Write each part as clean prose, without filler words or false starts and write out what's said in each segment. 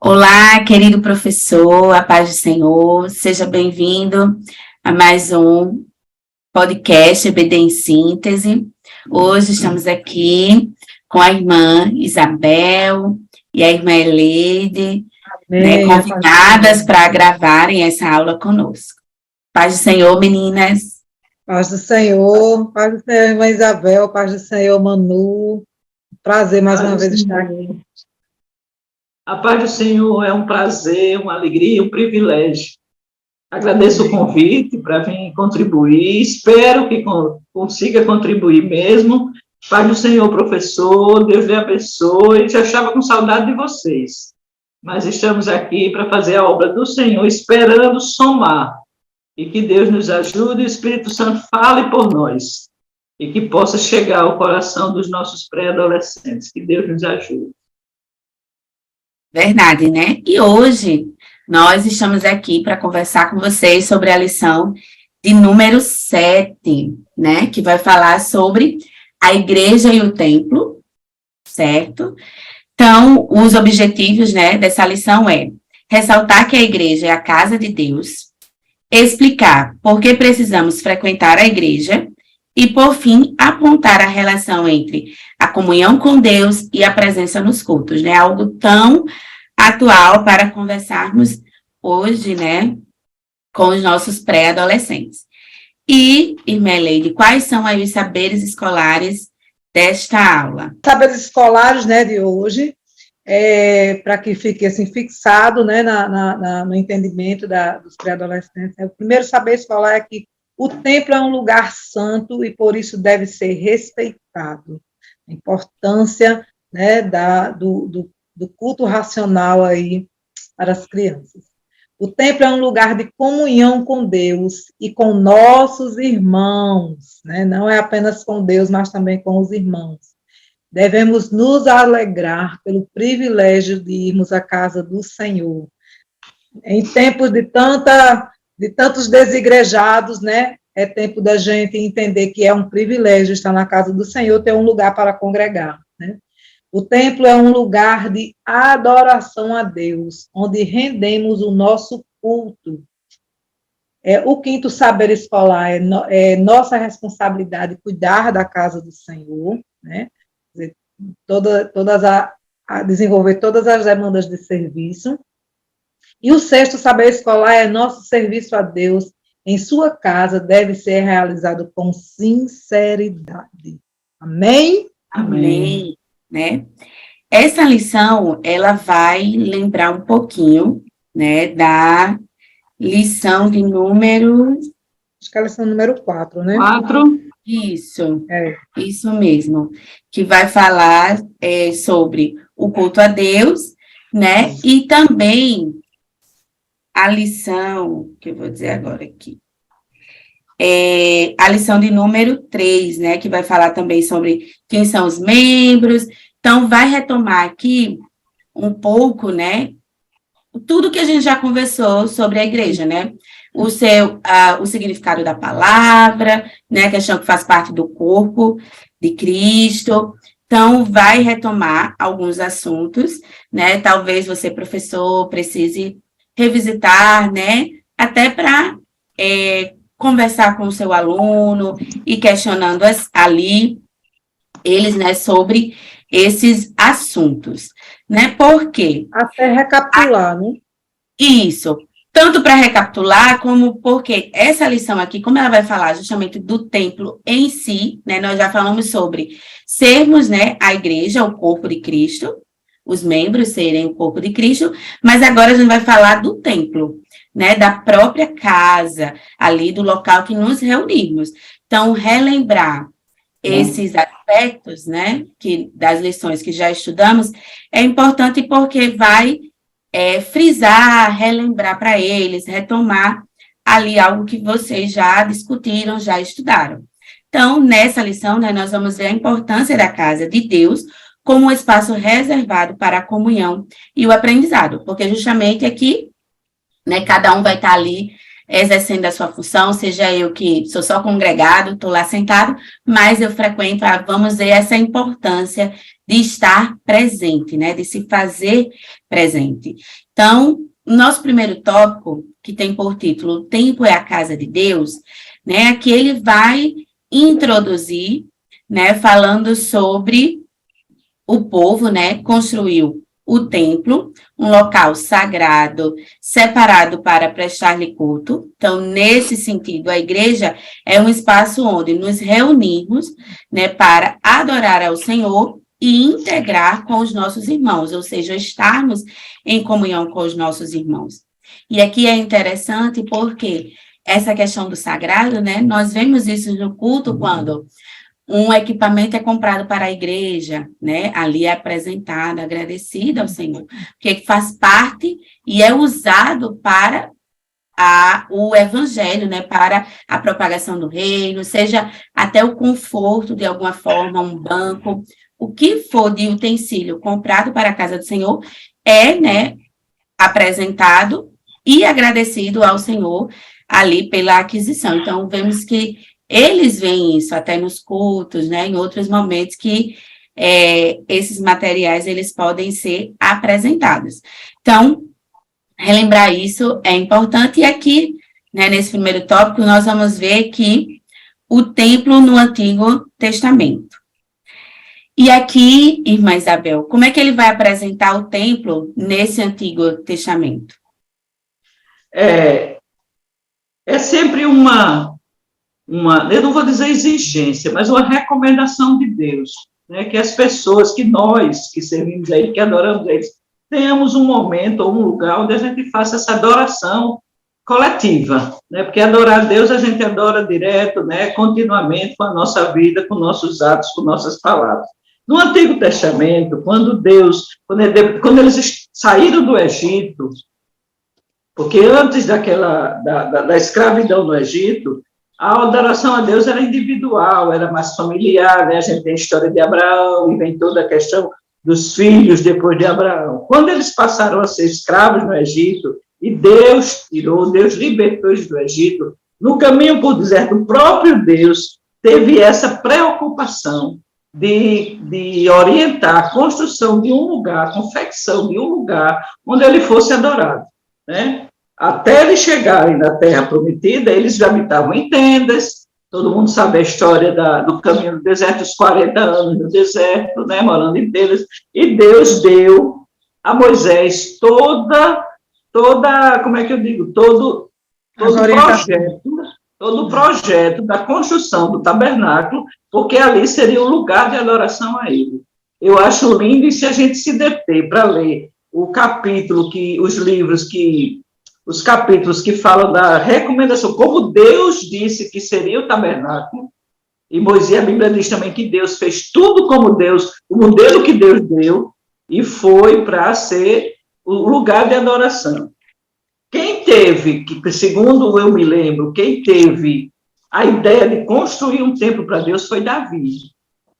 Olá, querido professor, a paz do Senhor, seja bem-vindo a mais um podcast EBD em Síntese. Hoje estamos aqui com a irmã Isabel e a irmã Eleide, convidadas para gravarem essa aula conosco. Paz do Senhor, meninas. Paz do Senhor, irmã Isabel, paz do Senhor, Manu. Prazer mais uma vez estar aqui. A paz do Senhor é um prazer, uma alegria, um privilégio. Agradeço o convite para vir contribuir, espero que consiga contribuir mesmo. Paz do Senhor, professor, Deus lhe abençoe. Já estava com saudade de vocês, mas estamos aqui para fazer a obra do Senhor, esperando somar. E que Deus nos ajude, o Espírito Santo fale por nós, e que possa chegar ao coração dos nossos pré-adolescentes. Que Deus nos ajude. Verdade, né? E hoje nós estamos aqui para conversar com vocês sobre a lição de número 7, né? Que vai falar sobre a igreja e o templo, certo? Então, os objetivos, né, dessa lição é ressaltar que a igreja é a casa de Deus, explicar por que precisamos frequentar a igreja e, por fim, apontar a relação entre a comunhão com Deus e a presença nos cultos, né? Algo tão atual para conversarmos hoje, né, com os nossos pré-adolescentes. E, irmã Eleide, quais são aí os saberes escolares desta aula? Saberes escolares, né, de hoje, para que fique assim fixado, né, no entendimento dos pré-adolescentes. O primeiro saber escolar é que o templo é um lugar santo e por isso deve ser respeitado. A importância, né, do culto racional aí para as crianças. O templo é um lugar de comunhão com Deus e com nossos irmãos, né? Não é apenas com Deus, mas também com os irmãos. Devemos nos alegrar pelo privilégio de irmos à casa do Senhor. Em tempos de tantos desigrejados, né? É tempo da gente entender que é um privilégio estar na casa do Senhor, ter um lugar para congregar, né? O templo é um lugar de adoração a Deus, onde rendemos o nosso culto. O quinto saber escolar é nossa responsabilidade cuidar da casa do Senhor, né? Desenvolver todas as demandas de serviço. E o sexto saber escolar é nosso serviço a Deus em sua casa deve ser realizado com sinceridade. Amém? Amém. Né? Essa lição, ela vai lembrar um pouquinho, né, da lição de número... Acho que é a lição número 4, né? 4. Isso mesmo, que vai falar sobre o culto a Deus, né, e também a lição, que eu vou dizer agora aqui, a lição de número 3, né, que vai falar também sobre quem são os membros. Então, vai retomar aqui um pouco, né, tudo que a gente já conversou sobre a igreja, né, o significado da palavra, né, a questão que faz parte do corpo de Cristo. Então, vai retomar alguns assuntos, né, talvez você, professor, precise revisitar, né, até para conversar com o seu aluno e questionando ali eles, né, sobre esses assuntos, né, por quê? Até recapitular, né? Isso, tanto para recapitular, como porque essa lição aqui, como ela vai falar justamente do templo em si, né, nós já falamos sobre sermos, né, a igreja, o corpo de Cristo, os membros serem o corpo de Cristo, mas agora a gente vai falar do templo, né, da própria casa, ali do local que nos reunimos. Então, relembrar esses aspectos, né, das lições que já estudamos, é importante porque vai frisar, relembrar para eles, retomar ali algo que vocês já discutiram, já estudaram. Então, nessa lição, né, nós vamos ver a importância da casa de Deus como um espaço reservado para a comunhão e o aprendizado, porque justamente aqui, né, cada um vai estar ali exercendo a sua função, seja eu que sou só congregado, estou lá sentado, mas eu frequento, vamos ver essa importância de estar presente, né, de se fazer presente. Então, nosso primeiro tópico, que tem por título "O Tempo é a Casa de Deus", né, aqui ele vai introduzir, né, falando sobre o povo, né, construiu o templo, um local sagrado, separado para prestar-lhe culto. Então, nesse sentido, a igreja é um espaço onde nos reunimos, né, para adorar ao Senhor e integrar com os nossos irmãos, ou seja, estarmos em comunhão com os nossos irmãos. E aqui é interessante porque essa questão do sagrado, né, nós vemos isso no culto quando um equipamento é comprado para a igreja, né? Ali é apresentado, agradecido ao Senhor, porque faz parte e é usado para o evangelho, né? Para a propagação do reino, seja até o conforto de alguma forma, um banco, o que for de utensílio comprado para a casa do Senhor é, né, apresentado e agradecido ao Senhor ali pela aquisição. Então, vemos que eles veem isso até nos cultos, né, em outros momentos que esses materiais eles podem ser apresentados. Então, relembrar isso é importante. E aqui, né, nesse primeiro tópico, nós vamos ver que o templo no Antigo Testamento. E aqui, irmã Isabel, como é que ele vai apresentar o templo nesse Antigo Testamento? É sempre eu não vou dizer exigência, mas uma recomendação de Deus, né, que as pessoas, que nós que servimos a Ele, que adoramos a Ele, tenhamos um momento ou um lugar onde a gente faça essa adoração coletiva, né, porque adorar a Deus a gente adora direto, né, continuamente com a nossa vida, com nossos atos, com nossas palavras. No Antigo Testamento, quando eles saíram do Egito, porque antes da escravidão no Egito, a adoração a Deus era individual, era mais familiar, né? A gente tem a história de Abraão e vem toda a questão dos filhos depois de Abraão. Quando eles passaram a ser escravos no Egito, e Deus libertou eles do Egito, no caminho por deserto, o próprio Deus teve essa preocupação de orientar a construção de um lugar, a confecção de um lugar onde ele fosse adorado, né? Até eles chegarem na Terra Prometida, eles já habitavam em tendas. Todo mundo sabe a história do caminho do deserto, os 40 anos no deserto, né, morando em tendas. E Deus deu a Moisés toda, como é que eu digo, todo o projeto da construção do tabernáculo, porque ali seria o lugar de adoração a Ele. Eu acho lindo, e se a gente se deter para ler os capítulos que falam da recomendação, como Deus disse que seria o tabernáculo, e Moisés, a Bíblia diz também que Deus fez tudo como Deus, o modelo que Deus deu, e foi para ser o lugar de adoração. Quem teve, segundo eu me lembro, quem teve a ideia de construir um templo para Deus foi Davi,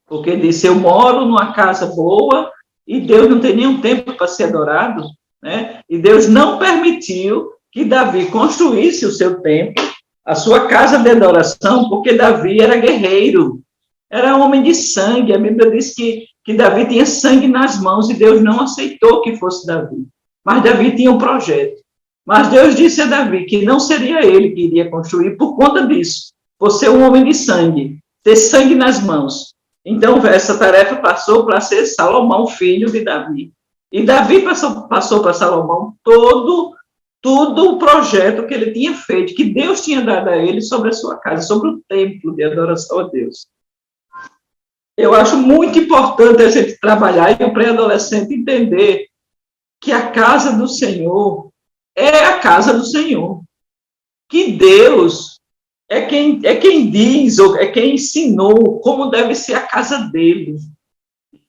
porque ele disse, eu moro numa casa boa, e Deus não tem nenhum templo para ser adorado, né? E Deus não permitiu que Davi construísse o seu templo, a sua casa de adoração, porque Davi era guerreiro, era homem de sangue. A Bíblia diz que Davi tinha sangue nas mãos e Deus não aceitou que fosse Davi. Mas Davi tinha um projeto. Mas Deus disse a Davi que não seria ele que iria construir por conta disso, por ser um homem de sangue, ter sangue nas mãos. Então, essa tarefa passou para ser Salomão, filho de Davi. E Davi passou para Salomão todo o projeto que ele tinha feito, que Deus tinha dado a ele sobre a sua casa, sobre o templo de adoração a Deus. Eu acho muito importante a gente trabalhar e o pré-adolescente entender que a casa do Senhor é a casa do Senhor. Que Deus é quem diz, ou é quem ensinou como deve ser a casa dele.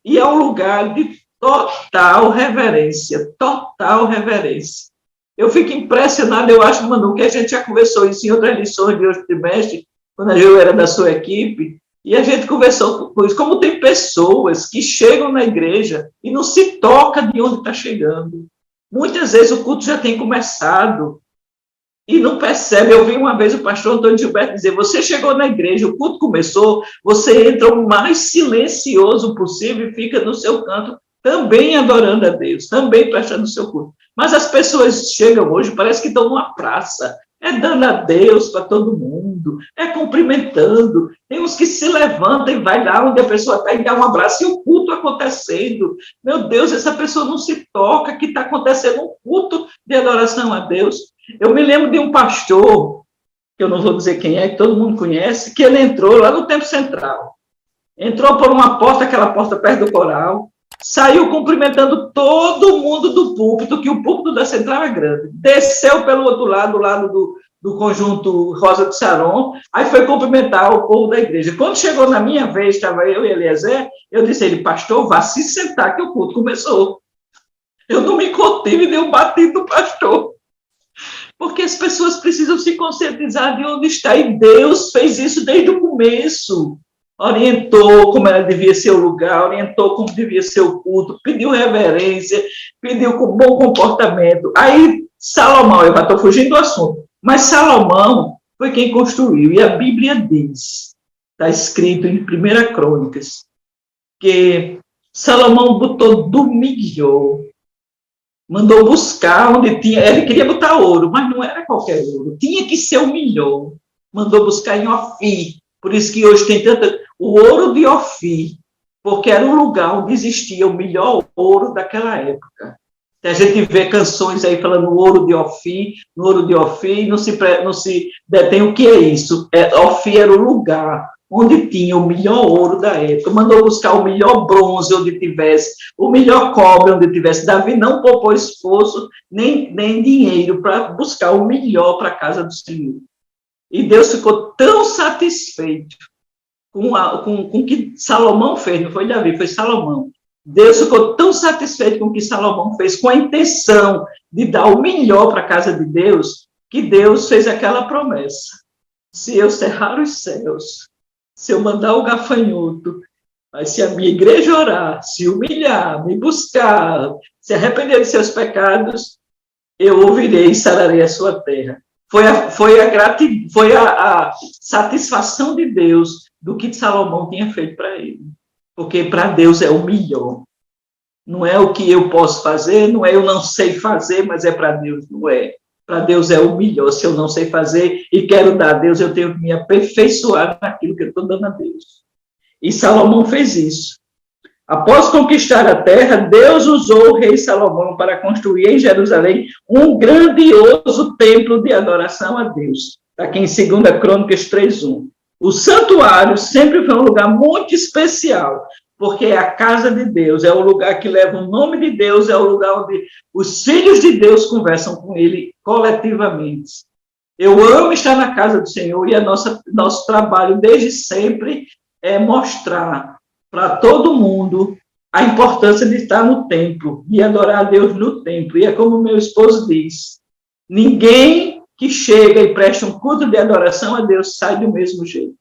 E é um lugar de total reverência, total reverência. Eu fico impressionado, eu acho, Manu, que a gente já conversou isso em outras lições de hoje trimestre, quando eu era da sua equipe, e a gente conversou com isso, como tem pessoas que chegam na igreja e não se toca de onde está chegando. Muitas vezes o culto já tem começado e não percebe. Eu vi uma vez o pastor Antônio Gilberto dizer, você chegou na igreja, o culto começou, você entra o mais silencioso possível e fica no seu canto, também adorando a Deus, também prestando o seu culto. Mas as pessoas chegam hoje, parece que estão numa praça, dando a Deus para todo mundo, cumprimentando. Tem uns que se levantam e vai lá onde a pessoa está e dá um abraço, e o culto acontecendo. Meu Deus, essa pessoa não se toca que está acontecendo um culto de adoração a Deus. Eu me lembro de um pastor, que eu não vou dizer quem é, que todo mundo conhece, que ele entrou lá no Templo Central. Entrou por uma porta, aquela porta perto do coral, saiu cumprimentando todo mundo do púlpito, que o púlpito da Central é grande. Desceu pelo outro lado, do lado do conjunto Rosa de Saron, aí foi cumprimentar o povo da igreja. Quando chegou na minha vez, estava eu e Eliezer, eu disse a ele, pastor, vá se sentar que o culto começou. Eu não me contive, dei um batido do pastor. Porque as pessoas precisam se conscientizar de onde está, e Deus fez isso desde o começo. Orientou como ela devia ser o lugar, orientou como devia ser o culto, pediu reverência, pediu com bom comportamento. Aí, Salomão, eu já estou fugindo do assunto, mas Salomão foi quem construiu, e a Bíblia diz, está escrito em 1 Crônicas, que Salomão botou do milhão, mandou buscar onde tinha, ele queria botar ouro, mas não era qualquer ouro, tinha que ser o milhão, mandou buscar em Ofir, por isso que hoje tem o ouro de Ofir, porque era um lugar onde existia o melhor ouro daquela época. A gente vê canções aí falando ouro de Ofir, no ouro de Ofir, não se detém o que é isso. Ofir era o lugar onde tinha o melhor ouro da época, mandou buscar o melhor bronze onde tivesse, o melhor cobre onde tivesse. Davi não poupou esforço, nem dinheiro para buscar o melhor para a casa do Senhor. E Deus ficou tão satisfeito com o que Salomão fez, não foi Davi, foi Salomão. Deus ficou tão satisfeito com o que Salomão fez, com a intenção de dar o melhor para a casa de Deus, que Deus fez aquela promessa. Se eu cerrar os céus, se eu mandar o gafanhoto, mas se a minha igreja orar, se humilhar, me buscar, se arrepender de seus pecados, eu ouvirei e sararei a sua terra. Foi a satisfação de Deus do que Salomão tinha feito para ele. Porque para Deus é o melhor. Não é o que eu posso fazer, não é eu não sei fazer, mas é para Deus, não é. Para Deus é o melhor. Se eu não sei fazer e quero dar a Deus, eu tenho que me aperfeiçoar naquilo que eu estou dando a Deus. E Salomão fez isso. Após conquistar a terra, Deus usou o rei Salomão para construir em Jerusalém um grandioso templo de adoração a Deus. Está aqui em 2 Crônicas 3:1. O santuário sempre foi um lugar muito especial, porque é a casa de Deus, é o lugar que leva o nome de Deus, é o lugar onde os filhos de Deus conversam com ele coletivamente. Eu amo estar na casa do Senhor, e nosso trabalho desde sempre é mostrar para todo mundo a importância de estar no templo, de adorar a Deus no templo. E é como meu esposo diz, ninguém que chega e presta um culto de adoração a Deus sai do mesmo jeito.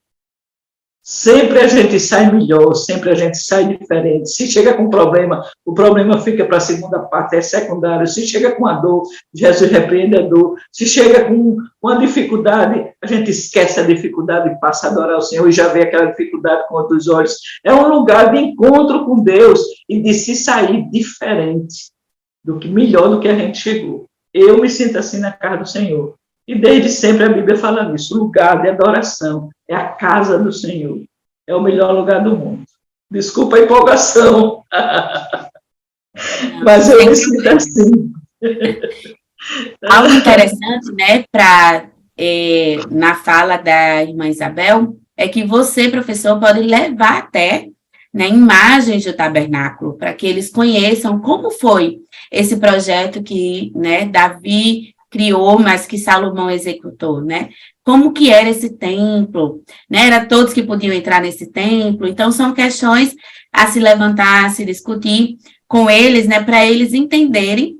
Sempre a gente sai melhor, sempre a gente sai diferente. Se chega com problema, o problema fica para a segunda parte, é secundário. Se chega com a dor, Jesus repreende a dor. Se chega com uma dificuldade, a gente esquece a dificuldade e passa a adorar o Senhor e já vê aquela dificuldade com outros olhos. É um lugar de encontro com Deus e de se sair diferente, melhor do que a gente chegou. Eu me sinto assim na casa do Senhor. E desde sempre a Bíblia fala nisso, lugar de adoração, é a casa do Senhor, é o melhor lugar do mundo. Desculpa a empolgação, mas eu me sinto assim. Algo interessante, né, na fala da irmã Isabel, é que você, professor, pode levar até, né, imagens do tabernáculo, para que eles conheçam como foi esse projeto que, né, Davi criou, mas que Salomão executou, né? Como que era esse templo, né? Era todos que podiam entrar nesse templo. Então, são questões a se levantar, a se discutir com eles, né? Para eles entenderem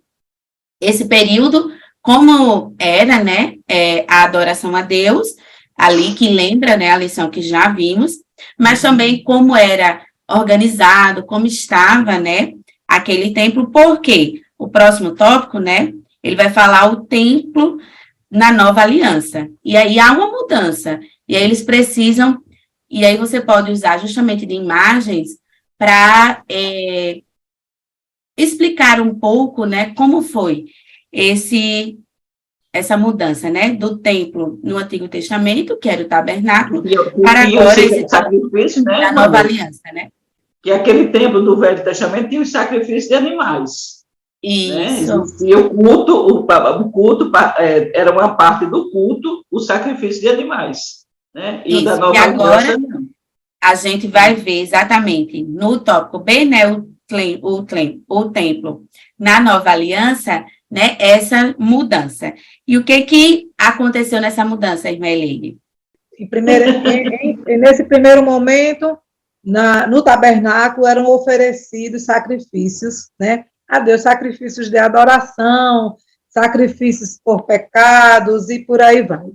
esse período, como era, né? A adoração a Deus, ali que lembra, né? A lição que já vimos, mas também como era organizado, como estava, né? Aquele templo, porque o próximo tópico, né? Ele vai falar o templo na nova aliança. E aí há uma mudança. E aí eles precisam, e aí você pode usar justamente de imagens para explicar um pouco, né, como foi essa mudança, né, do templo no Antigo Testamento, que era o tabernáculo, para agora esse sacrifício, né, da nova aliança, né? Que aquele templo do Velho Testamento tinha os sacrifícios de animais. Isso. Né? E o culto era uma parte do culto, o sacrifício de animais. Né? E isso. o da nova e agora aliança, não. A gente vai ver exatamente no tópico B, né, o templo na nova aliança, né, essa mudança. E o que aconteceu nessa mudança, irmã Helene? Nesse primeiro momento, no tabernáculo eram oferecidos sacrifícios, né, a Deus, sacrifícios de adoração, sacrifícios por pecados e por aí vai.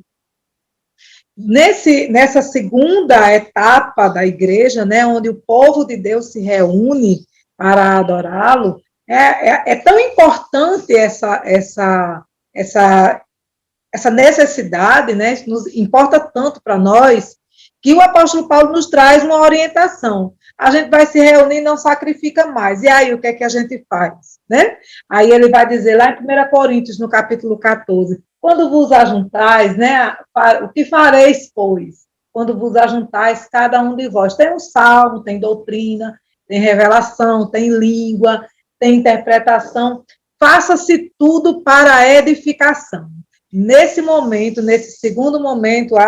Nessa segunda etapa da igreja, né, onde o povo de Deus se reúne para adorá-lo, é tão importante essa necessidade, né, nos importa tanto para nós, que o apóstolo Paulo nos traz uma orientação. A gente vai se reunir e não sacrifica mais. E aí, o que é que a gente faz? Né? Aí ele vai dizer lá em 1 Coríntios, no capítulo 14, quando vos ajuntais, né, o que fareis, pois? Quando vos ajuntais, cada um de vós. Tem um salmo, tem doutrina, tem revelação, tem língua, tem interpretação. Faça-se tudo para a edificação. Nesse momento, nesse segundo momento, o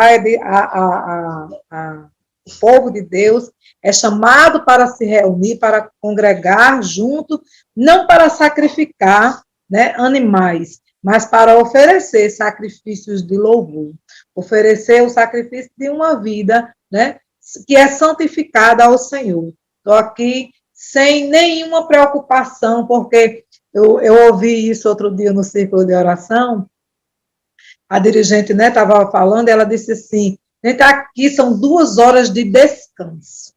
povo de Deus é chamado para se reunir, para congregar junto, não para sacrificar, né, animais, mas para oferecer sacrifícios de louvor, oferecer o sacrifício de uma vida, né, que é santificada ao Senhor. Estou aqui sem nenhuma preocupação, porque eu ouvi isso outro dia no círculo de oração. A dirigente, né, estava falando, ela disse assim, gente, aqui são 2 horas de descanso.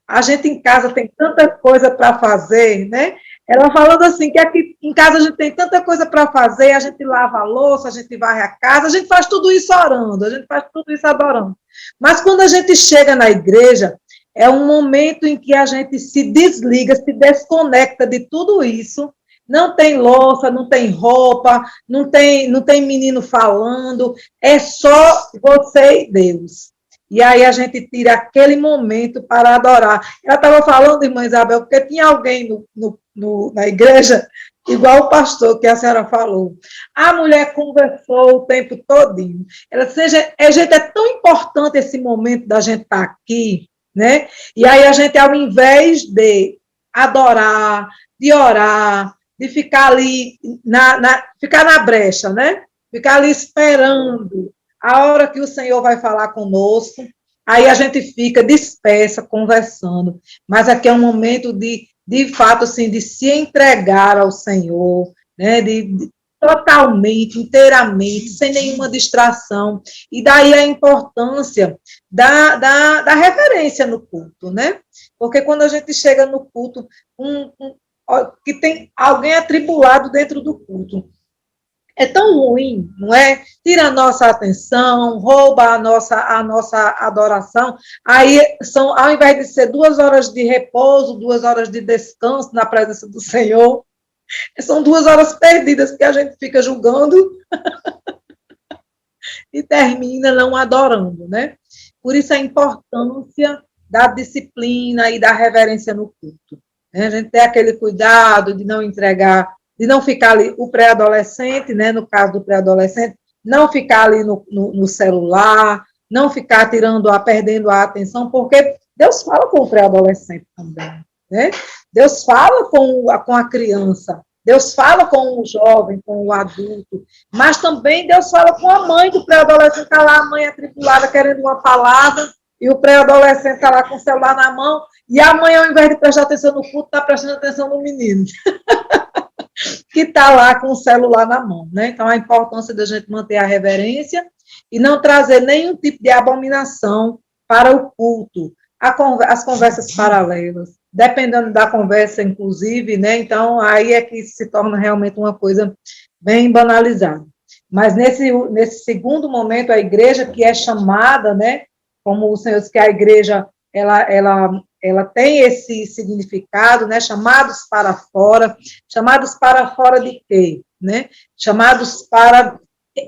A gente em casa tem tanta coisa para fazer, né? Ela falando assim, que aqui em casa a gente tem tanta coisa para fazer, a gente lava a louça, a gente varre a casa, a gente faz tudo isso orando, a gente faz tudo isso adorando. Mas quando a gente chega na igreja, é um momento em que a gente se desliga, se desconecta de tudo isso. Não tem louça, não tem roupa, não tem menino falando, é só você e Deus. E aí a gente tira aquele momento para adorar. Ela estava falando, irmã Isabel, porque tinha alguém na igreja, igual o pastor que a senhora falou. A mulher conversou o tempo todinho. Ela disse, gente, é tão importante esse momento da gente estar aqui, né? E aí a gente, ao invés de adorar, de orar, de ficar ali, ficar na brecha, né? Ficar ali esperando a hora que o Senhor vai falar conosco, aí a gente fica dispersa, conversando, mas aqui é um momento de fato, assim, de se entregar ao Senhor, né? Totalmente, inteiramente, sem nenhuma distração, e daí a importância da reverência no culto, né? Porque quando a gente chega no culto, que tem alguém atribulado dentro do culto. É tão ruim, não é? Tira a nossa atenção, rouba a nossa adoração. Aí, ao invés de ser 2 horas de repouso, 2 horas de descanso na presença do Senhor, são 2 horas perdidas que a gente fica julgando e termina não adorando, né? Por isso a importância da disciplina e da reverência no culto. A gente tem aquele cuidado de não entregar, de não ficar ali, o pré-adolescente, né, no caso do pré-adolescente, não ficar ali no celular, não ficar perdendo a atenção, porque Deus fala com o pré-adolescente também, né? Deus fala com a criança, Deus fala com o jovem, com o adulto, mas também Deus fala com a mãe do pré-adolescente, está lá a mãe atribulada querendo uma palavra, e o pré-adolescente está lá com o celular na mão, e a mãe, ao invés de prestar atenção no culto, está prestando atenção no menino, que está lá com o celular na mão, né? Então, a importância da gente manter a reverência e não trazer nenhum tipo de abominação para o culto, as conversas paralelas, dependendo da conversa, inclusive, né? Então, aí é que se torna realmente uma coisa bem banalizada. Mas nesse segundo momento, a igreja que é chamada, né, como o Senhor disse que a igreja ela tem esse significado, né, chamados para fora de quê? Né? Chamados para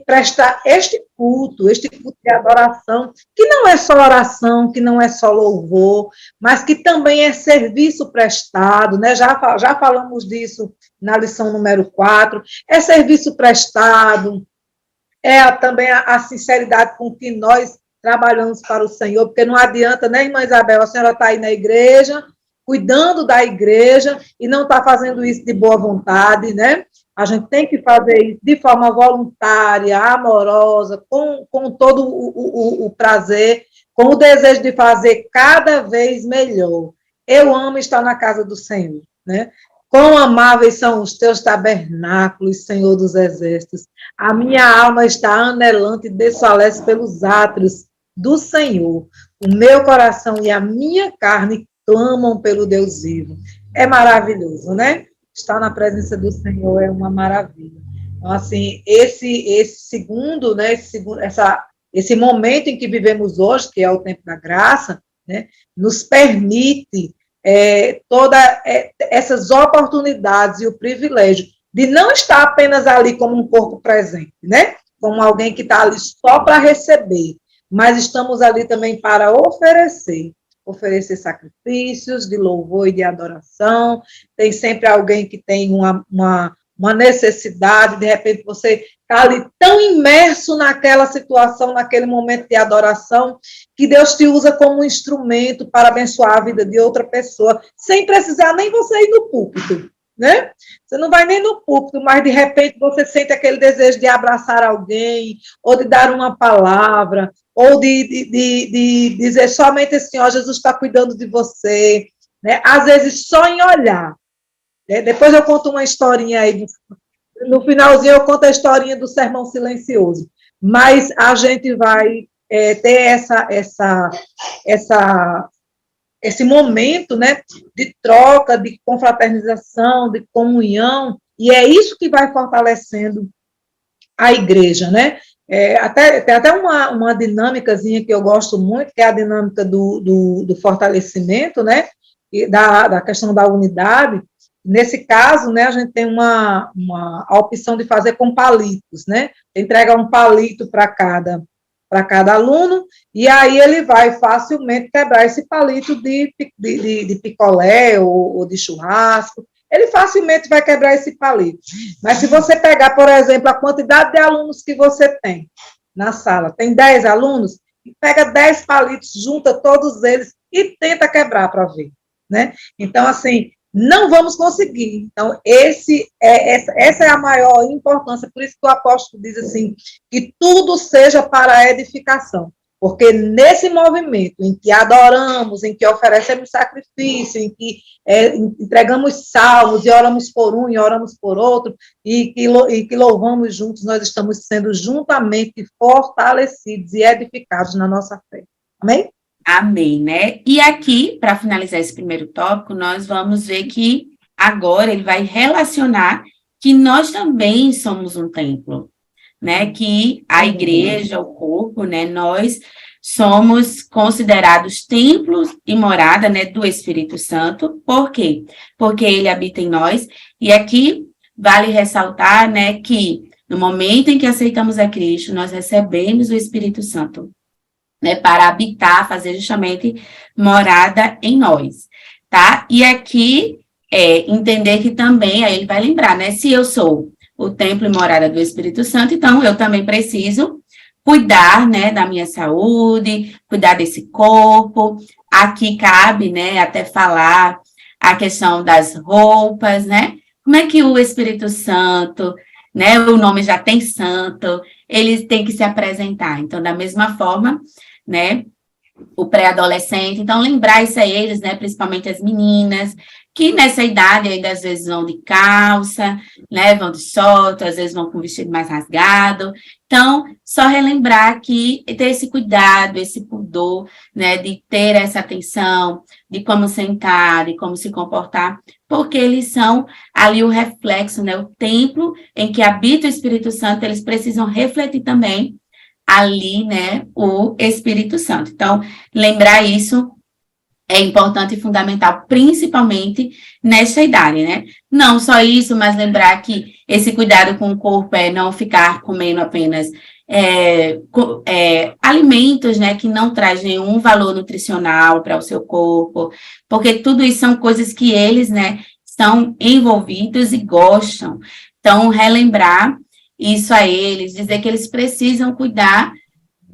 prestar este culto de adoração, que não é só oração, que não é só louvor, mas que também é serviço prestado, né? Já falamos disso na lição número 4, é serviço prestado, é também a sinceridade com que nós trabalhamos para o Senhor, porque não adianta, né, irmã Isabel, a senhora está aí na igreja, cuidando da igreja, e não está fazendo isso de boa vontade, né? A gente tem que fazer isso de forma voluntária, amorosa, com todo o prazer, com o desejo de fazer cada vez melhor. Eu amo estar na casa do Senhor, né? Quão amáveis são os teus tabernáculos, Senhor dos exércitos. A minha alma está anelante e desfalece pelos átrios do Senhor. O meu coração e a minha carne clamam pelo Deus vivo. É maravilhoso, né? Estar na presença do Senhor é uma maravilha. Então, assim, esse segundo, né, esse momento em que vivemos hoje, que é o tempo da graça, né, nos permite todas essas oportunidades e o privilégio de não estar apenas ali como um corpo presente, né? Como alguém que está ali só para receber, mas estamos ali também para oferecer sacrifícios de louvor e de adoração. Tem sempre alguém que tem uma necessidade, de repente você está ali tão imerso naquela situação, naquele momento de adoração, que Deus te usa como um instrumento para abençoar a vida de outra pessoa, sem precisar nem você ir no púlpito, né? Você não vai nem no púlpito, mas de repente você sente aquele desejo de abraçar alguém, ou de dar uma palavra, ou de dizer somente assim, ó, Jesus está cuidando de você, né? Às vezes só em olhar. Depois eu conto uma historinha aí, no finalzinho eu conto a historinha do sermão silencioso, mas a gente vai ter esse momento, né, de troca, de confraternização, de comunhão, e é isso que vai fortalecendo a igreja, né? Tem até uma dinâmicazinha que eu gosto muito, que é a dinâmica do fortalecimento, né, e da questão da unidade. Nesse caso, né, a gente tem a opção de fazer com palitos, né? Entrega um palito para cada aluno, e aí ele vai facilmente quebrar esse palito de picolé ou de churrasco, ele facilmente vai quebrar esse palito. Mas se você pegar, por exemplo, a quantidade de alunos que você tem na sala, tem 10 alunos, pega 10 palitos, junta todos eles e tenta quebrar para ver, né? Então, assim, não vamos conseguir. Então, essa é a maior importância, por isso que o apóstolo diz assim, que tudo seja para a edificação, porque nesse movimento em que adoramos, em que oferecemos sacrifício, em que entregamos salmos, e oramos por um, e oramos por outro, e que louvamos juntos, nós estamos sendo juntamente fortalecidos e edificados na nossa fé. Amém? Amém, né? E aqui, para finalizar esse primeiro tópico, nós vamos ver que agora ele vai relacionar que nós também somos um templo, né? Que a igreja, o corpo, né? Nós somos considerados templos e morada, né? Do Espírito Santo. Por quê? Porque ele habita em nós. E aqui vale ressaltar, né? Que no momento em que aceitamos a Cristo, nós recebemos o Espírito Santo, né, para habitar, fazer justamente morada em nós, tá? E aqui, entender que também, aí ele vai lembrar, né, se eu sou o templo e morada do Espírito Santo, então eu também preciso cuidar, né, da minha saúde, cuidar desse corpo. Aqui cabe, né, até falar a questão das roupas, né? Como é que o Espírito Santo, né, o nome já tem santo, ele tem que se apresentar. Então, da mesma forma, né, o pré-adolescente, então lembrar isso a eles, né, principalmente as meninas, que nessa idade ainda às vezes vão de calça, né, vão de short, às vezes vão com vestido mais rasgado, então só relembrar que ter esse cuidado, esse pudor, né, de ter essa atenção, de como sentar, de como se comportar, porque eles são ali o reflexo, né, o templo em que habita o Espírito Santo, eles precisam refletir também ali, né, o Espírito Santo. Então, lembrar isso é importante e fundamental, principalmente nesta idade, né? Não só isso, mas lembrar que esse cuidado com o corpo é não ficar comendo apenas alimentos, né, que não trazem nenhum valor nutricional para o seu corpo, porque tudo isso são coisas que eles, né, estão envolvidos e gostam. Então, relembrar isso a eles, dizer que eles precisam cuidar,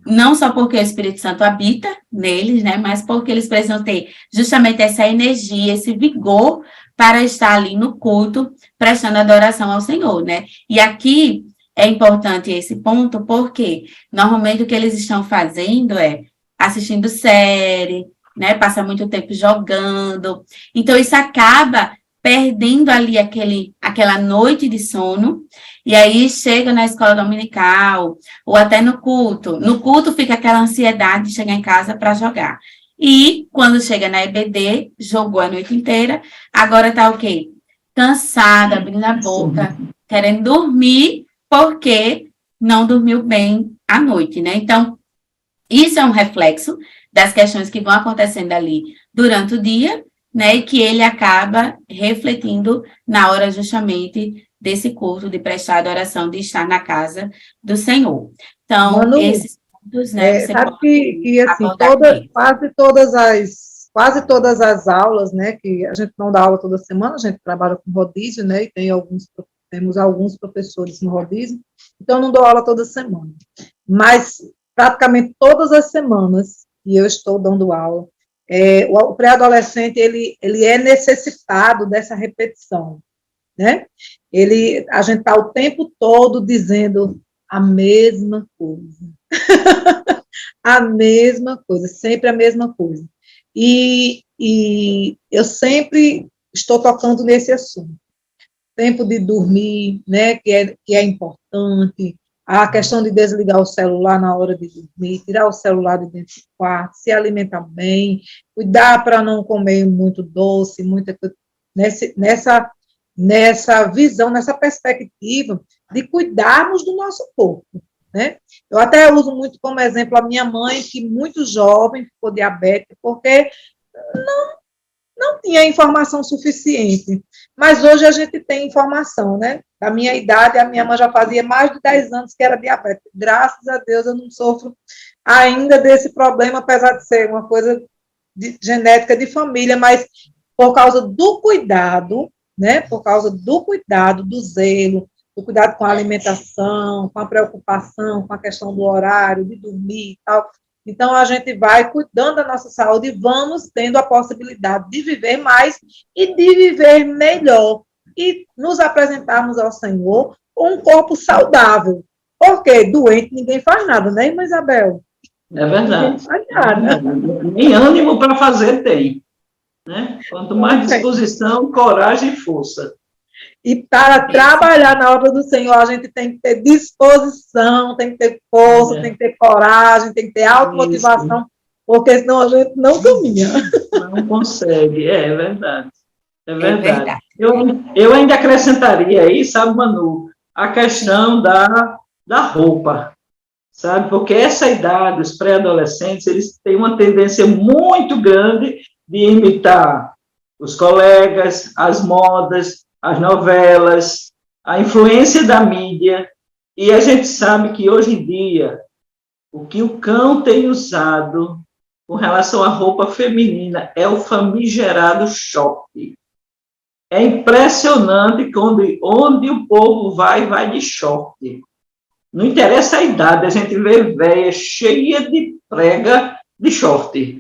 não só porque o Espírito Santo habita neles, né, mas porque eles precisam ter justamente essa energia, esse vigor para estar ali no culto, prestando adoração ao Senhor, né? E aqui é importante esse ponto, porque normalmente o que eles estão fazendo é assistindo série, né, passa muito tempo jogando, então isso acaba perdendo ali aquela noite de sono, e aí chega na escola dominical, ou até no culto fica aquela ansiedade de chegar em casa para jogar, e quando chega na EBD, jogou a noite inteira, agora tá o quê? Cansada, abrindo a boca, querendo dormir, porque não dormiu bem à noite, né? Então, isso é um reflexo das questões que vão acontecendo ali durante o dia, né, e que ele acaba refletindo na hora justamente desse culto, de prestar adoração, de estar na casa do Senhor. Então, Manu, esses pontos, né, você sabe pode que assim, abordar aqui. quase todas as aulas, né, que a gente não dá aula toda semana, a gente trabalha com rodízio, né, e temos alguns professores no rodízio, então não dou aula toda semana. Mas praticamente todas as semanas, e eu estou dando aula, o pré-adolescente, ele é necessitado dessa repetição, né? A gente está o tempo todo dizendo a mesma coisa. A mesma coisa, sempre a mesma coisa. E eu sempre estou tocando nesse assunto. Tempo de dormir, né, que é importante, a questão de desligar o celular na hora de dormir, tirar o celular de dentro do quarto, se alimentar bem, cuidar para não comer muito doce, nessa visão, nessa perspectiva de cuidarmos do nosso corpo, né? Eu até uso muito como exemplo a minha mãe, que muito jovem ficou diabética, porque não tinha informação suficiente. Mas hoje a gente tem informação, né? Da minha idade, a minha mãe já fazia mais de 10 anos que era diabética. Graças a Deus eu não sofro ainda desse problema, apesar de ser uma coisa genética de família, mas por causa do cuidado, né? Por causa do cuidado, do zelo, do cuidado com a alimentação, com a preocupação, com a questão do horário, de dormir e tal. Então, a gente vai cuidando da nossa saúde e vamos tendo a possibilidade de viver mais e de viver melhor. E nos apresentarmos ao Senhor com um corpo saudável. Porque doente ninguém faz nada, né, irmã Isabel? É verdade. Ninguém faz nada. Nem ânimo para fazer tem. Né? Quanto mais disposição, coragem e força. E para trabalhar na obra do Senhor, a gente tem que ter disposição, tem que ter força, tem que ter coragem, tem que ter automotivação, porque senão a gente não caminha. Não consegue, é verdade. É verdade. Eu ainda acrescentaria aí, sabe, Manu, a questão da roupa, sabe? Porque essa idade, os pré-adolescentes, eles têm uma tendência muito grande de imitar os colegas, as modas, as novelas, a influência da mídia, e a gente sabe que hoje em dia, o que o cão tem usado com relação à roupa feminina é o famigerado short. É impressionante onde o povo vai de short. Não interessa a idade, a gente vê véia cheia de prega de short.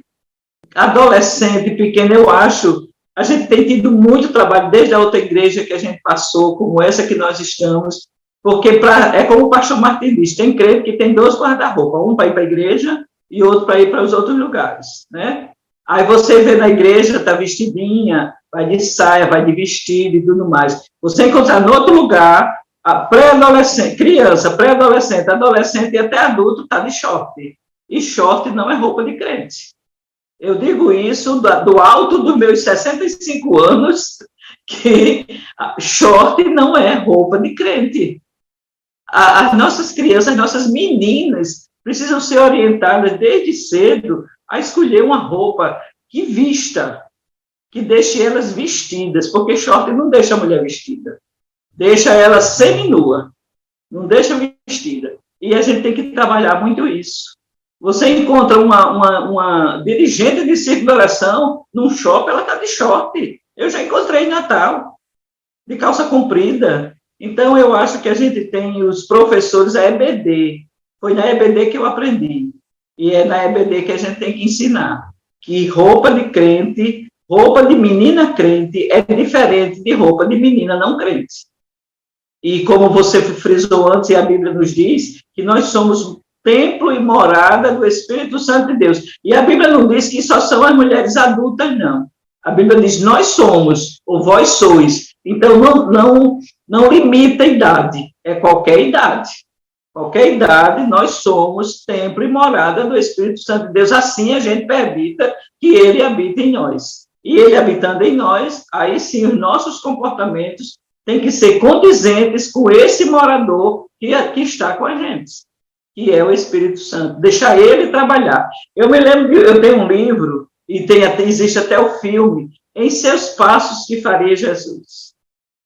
Adolescente, pequeno, eu acho. A gente tem tido muito trabalho, desde a outra igreja que a gente passou, como essa que nós estamos, porque é como o pastor Martim diz, tem crente que tem 2 guarda-roupa, um para ir para a igreja e outro para ir para os outros lugares, né? Aí você vê na igreja, está vestidinha, vai de saia, vai de vestido e tudo mais. Você encontrar em outro lugar, a pré-adolescente, criança, pré-adolescente, adolescente e até adulto está de short. E short não é roupa de crente. Eu digo isso do alto dos meus 65 anos, que short não é roupa de crente. As nossas crianças, as nossas meninas, precisam ser orientadas desde cedo a escolher uma roupa que vista, que deixe elas vestidas, porque short não deixa a mulher vestida, deixa ela seminua, não deixa vestida. E a gente tem que trabalhar muito isso. Você encontra uma dirigente de circulação num shopping, ela está de short. Eu já encontrei em Natal, de calça comprida. Então, eu acho que a gente tem os professores, a EBD. Foi na EBD que eu aprendi. E é na EBD que a gente tem que ensinar que roupa de crente, roupa de menina crente é diferente de roupa de menina não crente. E como você frisou antes, e a Bíblia nos diz, que nós somos templo e morada do Espírito Santo de Deus. E a Bíblia não diz que só são as mulheres adultas, não. A Bíblia diz, nós somos, ou vós sois. Então, não limita a idade, é qualquer idade. Qualquer idade, nós somos templo e morada do Espírito Santo de Deus. Assim, a gente permita que ele habite em nós. E ele habitando em nós, aí sim, os nossos comportamentos têm que ser condizentes com esse morador que está com a gente, que é o Espírito Santo. Deixar ele trabalhar. Eu me lembro que eu tenho um livro, e existe até o filme, Em Seus Passos que Faria Jesus.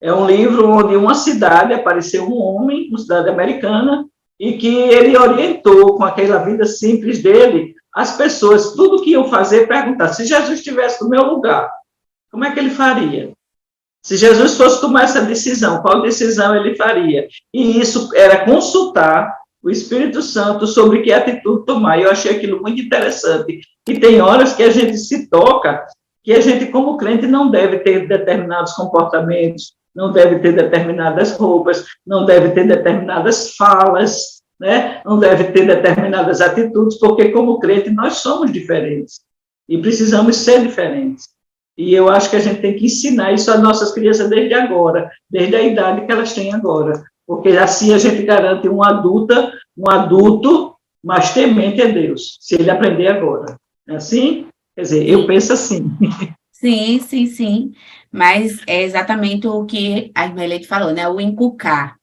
É um livro onde uma cidade apareceu um homem, uma cidade americana, e que ele orientou com aquela vida simples dele, as pessoas, tudo que iam fazer, perguntar, se Jesus estivesse no meu lugar, como é que ele faria? Se Jesus fosse tomar essa decisão, qual decisão ele faria? E isso era consultar o Espírito Santo sobre que atitude tomar. Eu achei aquilo muito interessante. E tem horas que a gente se toca, que a gente, como crente, não deve ter determinados comportamentos, não deve ter determinadas roupas, não deve ter determinadas falas, né? Não deve ter determinadas atitudes, porque, como crente, nós somos diferentes e precisamos ser diferentes. E eu acho que a gente tem que ensinar isso às nossas crianças desde agora, desde a idade que elas têm agora, porque assim a gente garante um adulto mais temente a Deus, se ele aprender agora. É assim? Quer dizer, eu penso assim. Sim, sim, sim. Mas é exatamente o que a irmã Leite falou, né? O inculcar,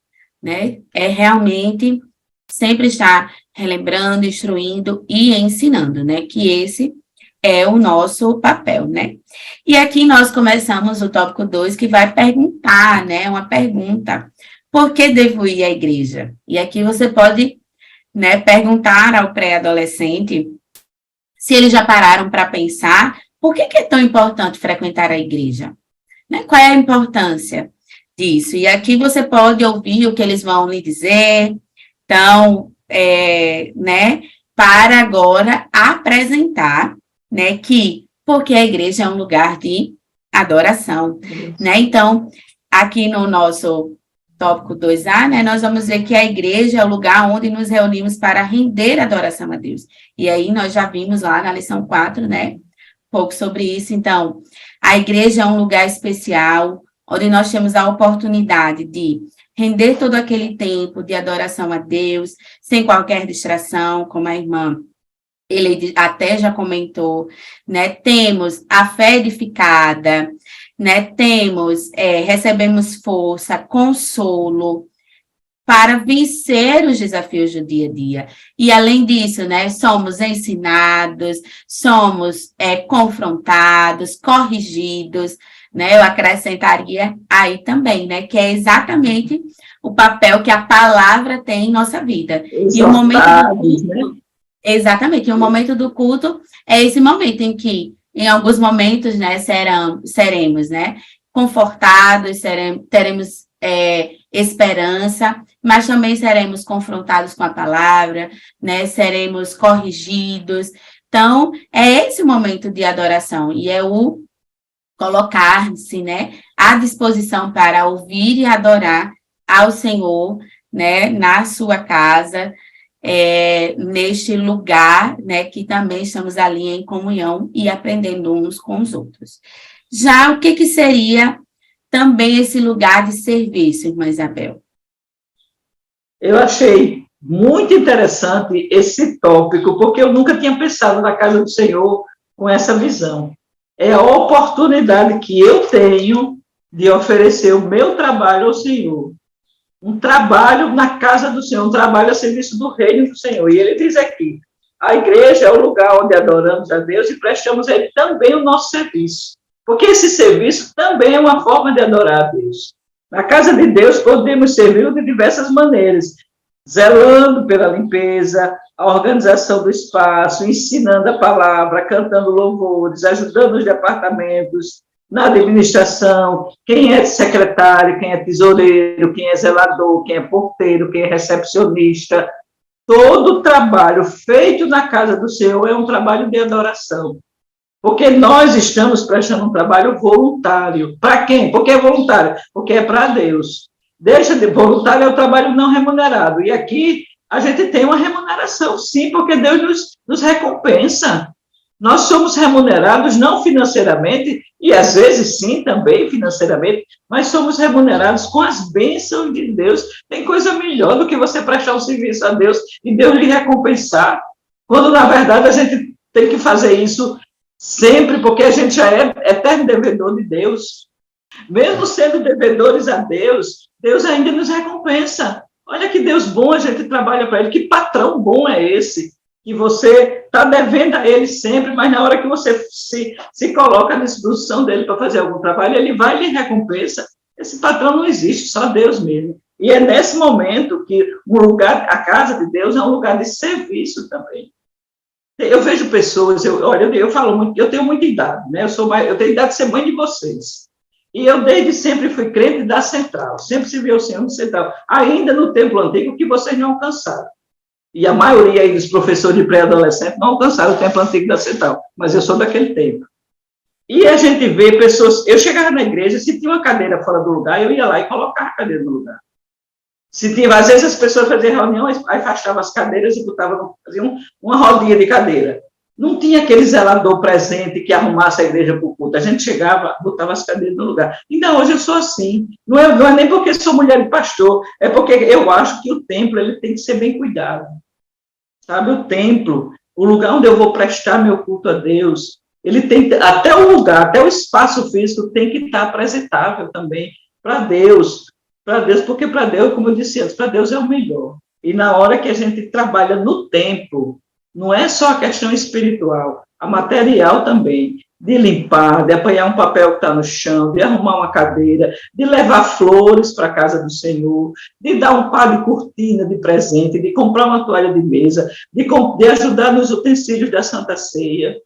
né? É realmente sempre estar relembrando, instruindo e ensinando, né? Que esse é o nosso papel, né? E aqui nós começamos o tópico 2, que vai perguntar, né? Uma pergunta. Por que devo ir à igreja? E aqui você pode, né, perguntar ao pré-adolescente se eles já pararam para pensar por que é tão importante frequentar a igreja? Né? Qual é a importância disso? E aqui você pode ouvir o que eles vão lhe dizer. Então, né, para agora apresentar, né, que porque a igreja é um lugar de adoração, né? Então, aqui no nosso tópico 2A, né, nós vamos ver que a igreja é o lugar onde nos reunimos para render adoração a Deus. E aí nós já vimos lá na lição 4, né, um pouco sobre isso. Então, a igreja é um lugar especial, onde nós temos a oportunidade de render todo aquele tempo de adoração a Deus, sem qualquer distração, como a irmã ele até já comentou, né? Temos a fé edificada, né? Recebemos força, consolo para vencer os desafios do dia a dia. E, além disso, né? Somos ensinados, somos confrontados, corrigidos, né? Eu acrescentaria aí também, né? Que é exatamente o papel que a palavra tem em nossa vida. E o momento do culto, né? Exatamente, e o momento do culto é esse momento em que, em alguns momentos, né, seremos, né, confortados, teremos esperança, mas também seremos confrontados com a palavra, né, seremos corrigidos. Então, é esse o momento de adoração, e é o colocar-se, né, à disposição para ouvir e adorar ao Senhor, né, na sua casa, neste lugar, né, que também estamos ali em comunhão e aprendendo uns com os outros. Já o que seria também esse lugar de serviço, irmã Isabel? Eu achei muito interessante esse tópico, porque eu nunca tinha pensado na casa do Senhor com essa visão. É a oportunidade que eu tenho de oferecer o meu trabalho ao Senhor. Um trabalho na casa do Senhor, um trabalho a serviço do reino do Senhor. E ele diz aqui, a igreja é o lugar onde adoramos a Deus e prestamos a Ele também o nosso serviço. Porque esse serviço também é uma forma de adorar a Deus. Na casa de Deus podemos servir de diversas maneiras, zelando pela limpeza, a organização do espaço, ensinando a palavra, cantando louvores, ajudando os departamentos, na administração, quem é secretário, quem é tesoureiro, quem é zelador, quem é porteiro, quem é recepcionista. Todo trabalho feito na casa do Senhor é um trabalho de adoração. Porque nós estamos prestando um trabalho voluntário. Para quem? Por que é voluntário? Porque é para Deus. Deixa de voluntário é o trabalho não remunerado. E aqui a gente tem uma remuneração, sim, porque Deus nos recompensa. Nós somos remunerados não financeiramente, e às vezes sim, também financeiramente, mas somos remunerados com as bênçãos de Deus. Tem coisa melhor do que você prestar um serviço a Deus e Deus lhe recompensar, quando na verdade a gente tem que fazer isso sempre, porque a gente já é eterno devedor de Deus. Mesmo sendo devedores a Deus, Deus ainda nos recompensa. Olha que Deus bom, a gente trabalha para Ele, que patrão bom é esse? Que você está devendo a ele sempre, mas na hora que você se coloca na disposição dele para fazer algum trabalho, ele vai e lhe recompensa. Esse patrão não existe, só Deus mesmo. E é nesse momento que a casa de Deus é um lugar de serviço também. Eu vejo pessoas, eu falo muito, eu tenho muita idade, né? Eu tenho idade de ser mãe de vocês. E eu desde sempre fui crente da Central, sempre servi ao Senhor no Central, ainda no templo antigo que vocês não alcançaram. E a maioria aí dos professores de pré-adolescente não alcançaram o tempo antigo da Central, mas eu sou daquele tempo. E a gente vê pessoas... Eu chegava na igreja, se tinha uma cadeira fora do lugar, eu ia lá e colocava a cadeira no lugar. Se tinha, às vezes as pessoas faziam reunião, afastavam as cadeiras e faziam uma rodinha de cadeira. Não tinha aquele zelador presente que arrumasse a igreja para o culto. A gente chegava, botava as cadeiras no lugar. Então, hoje eu sou assim. Não é nem porque sou mulher de pastor, é porque eu acho que o templo ele tem que ser bem cuidado. Sabe, o templo, o lugar onde eu vou prestar meu culto a Deus, ele tem, até o lugar, até o espaço físico tem que estar apresentável também para Deus, porque para Deus, como eu disse antes, para Deus é o melhor. E na hora que a gente trabalha no templo, não é só a questão espiritual, a material também, de limpar, de apanhar um papel que está no chão, de arrumar uma cadeira, de levar flores para a casa do Senhor, de dar um par de cortina de presente, de comprar uma toalha de mesa, de ajudar nos utensílios da Santa Ceia.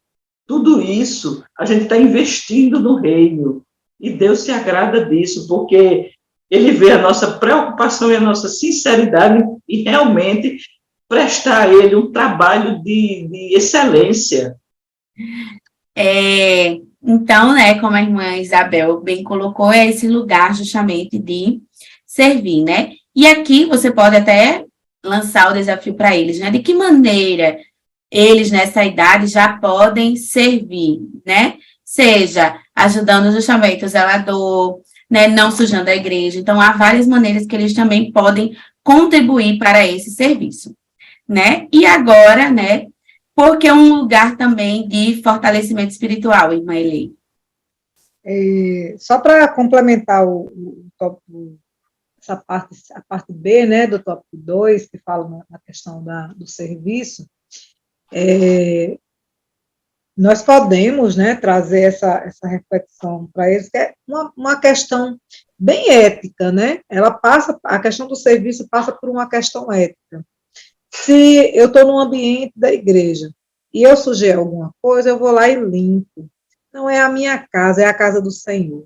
Tudo isso a gente está investindo no reino. E Deus se agrada disso, porque Ele vê a nossa preocupação e a nossa sinceridade e realmente prestar a Ele um trabalho de excelência. Então, né, como a irmã Isabel bem colocou, é esse lugar justamente de servir, né? E aqui você pode até lançar o desafio para eles, né? De que maneira eles, nessa idade, já podem servir, né? Seja ajudando justamente o zelador, né? Não sujando a igreja. Então, há várias maneiras que eles também podem contribuir para esse serviço, né? E agora, né? Porque é um lugar também de fortalecimento espiritual, irmã Elei. Só para complementar o tópico, a parte B, né, do tópico 2, que fala na questão do serviço, nós podemos, né, trazer essa reflexão para eles, que é uma questão bem ética, né? A questão do serviço passa por uma questão ética. Se eu estou num ambiente da igreja e eu sujei alguma coisa, eu vou lá e limpo. Não é a minha casa, é a casa do Senhor.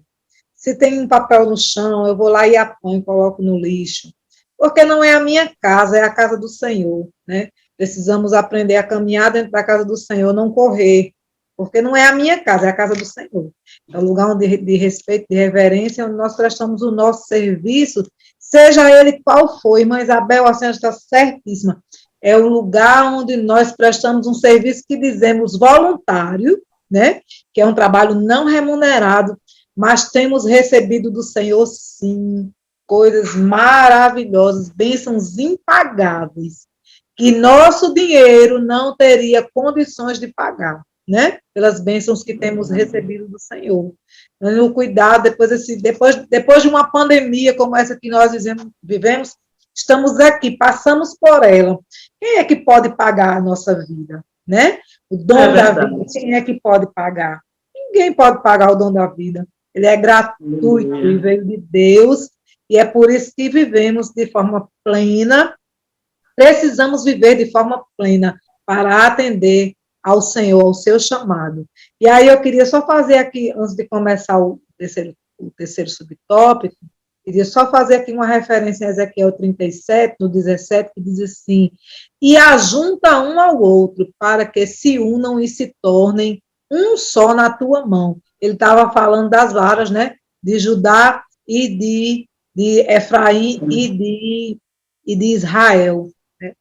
Se tem um papel no chão, eu vou lá e apanho, coloco no lixo. Porque não é a minha casa, é a casa do Senhor, né? Precisamos aprender a caminhar dentro da casa do Senhor, não correr, porque não é a minha casa, é a casa do Senhor. É o lugar de respeito, de reverência, onde nós prestamos o nosso serviço, seja ele qual for. Irmã Isabel, a senhora está certíssima. É o lugar onde nós prestamos um serviço que dizemos voluntário, né? Que é um trabalho não remunerado, mas temos recebido do Senhor, sim, coisas maravilhosas, bênçãos impagáveis, que nosso dinheiro não teria condições de pagar, né? Pelas bênçãos que temos recebido do Senhor. no cuidado, depois de uma pandemia como essa que nós vivemos, estamos aqui, passamos por ela. Quem é que pode pagar a nossa vida, né? O dom da vida, quem é que pode pagar? Ninguém pode pagar o dom da vida. Ele é gratuito e veio de Deus, e é por isso que vivemos de forma plena. Precisamos viver de forma plena para atender ao Senhor, ao seu chamado. E aí eu queria só fazer aqui, antes de começar o terceiro subtópico, queria só fazer aqui uma referência a Ezequiel 37, no 17, que diz assim: e ajunta um ao outro, para que se unam e se tornem um só na tua mão. Ele estava falando das varas, né, de Judá e de Efraim e de Israel. Né?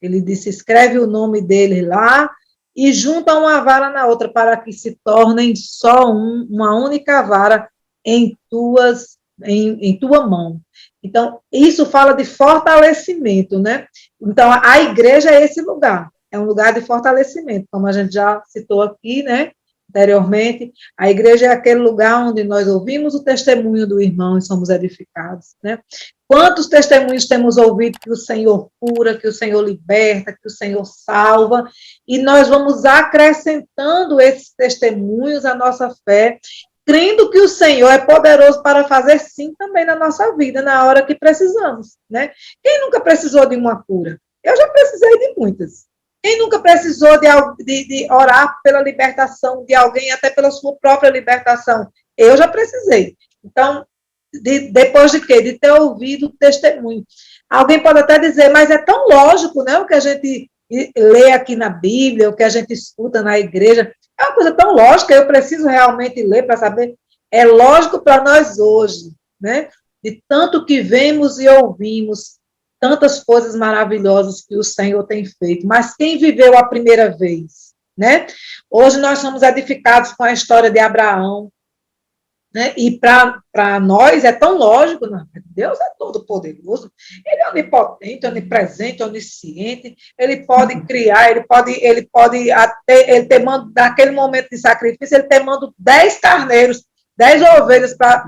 Ele disse, escreve o nome dele lá, e junta uma vara na outra, para que se tornem só uma única vara em tua mão. Então, isso fala de fortalecimento, né? Então, a igreja é esse lugar, é um lugar de fortalecimento, como a gente já citou aqui, né? Anteriormente, a igreja é aquele lugar onde nós ouvimos o testemunho do irmão e somos edificados, né? Quantos testemunhos temos ouvido que o Senhor cura, que o Senhor liberta, que o Senhor salva, e nós vamos acrescentando esses testemunhos à nossa fé, crendo que o Senhor é poderoso para fazer sim também na nossa vida, na hora que precisamos, né? Quem nunca precisou de uma cura? Eu já precisei de muitas. Quem nunca precisou de orar pela libertação de alguém, até pela sua própria libertação? Eu já precisei. Então, depois de quê? De ter ouvido o testemunho. Alguém pode até dizer, mas é tão lógico, né? O que a gente lê aqui na Bíblia, o que a gente escuta na igreja, é uma coisa tão lógica, eu preciso realmente ler para saber. É lógico para nós hoje, né? De tanto que vemos e ouvimos, tantas coisas maravilosas que o Senhor tem feito. Mas quem viveu a primeira vez, né? Hoje nós somos edificados com a história de Abraão, né? E para nós é tão lógico, não, Deus é todo poderoso, ele é onipotente, onipresente, onisciente, ele pode criar, ele pode até, ele ter mando, naquele momento de sacrifício, ele ter mando 10 carneiros, 10 ovelhas para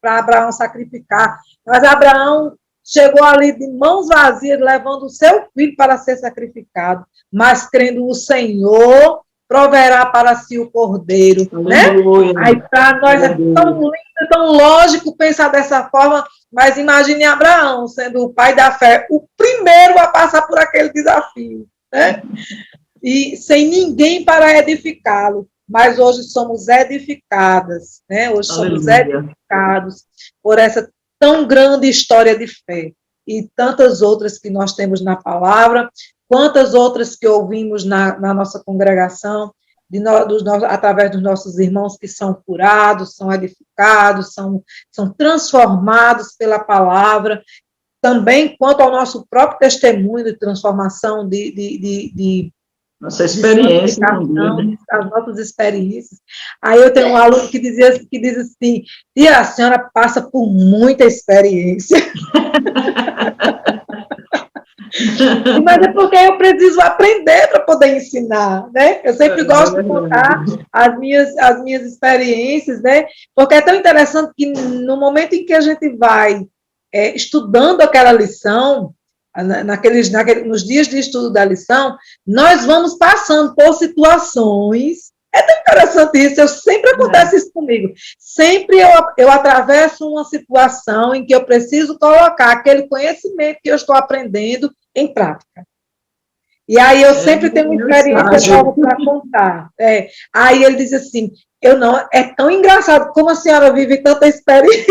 Abraão sacrificar, mas Abraão chegou ali de mãos vazias, levando o seu filho para ser sacrificado, mas crendo o Senhor, proverá para si o cordeiro, né? Aí para nós é tão lindo, tão lógico pensar dessa forma, mas imagine Abraão sendo o pai da fé, o primeiro a passar por aquele desafio, né? E sem ninguém para edificá-lo, mas hoje somos edificadas, né? Hoje somos edificados por essa tão grande história de fé, e tantas outras que nós temos na palavra, quantas outras que ouvimos na nossa congregação, através dos nossos irmãos que são curados, são edificados, são transformados pela palavra, também quanto ao nosso próprio testemunho de transformação, de nossa experiência, as nossas experiências. Aí eu tenho um aluno que diz assim, tia, a senhora passa por muita experiência. Mas é porque eu preciso aprender para poder ensinar, né? Eu sempre gosto de contar as minhas experiências, né? Porque é tão interessante que no momento em que a gente vai estudando aquela lição, nos dias de estudo da lição, nós vamos passando por situações. É tão interessante isso, sempre acontece isso comigo. Sempre eu atravesso uma situação em que eu preciso colocar aquele conhecimento que eu estou aprendendo em prática. E aí eu sempre tenho uma experiência nova para contar. Aí ele diz assim, é tão engraçado como a senhora vive tanta experiência.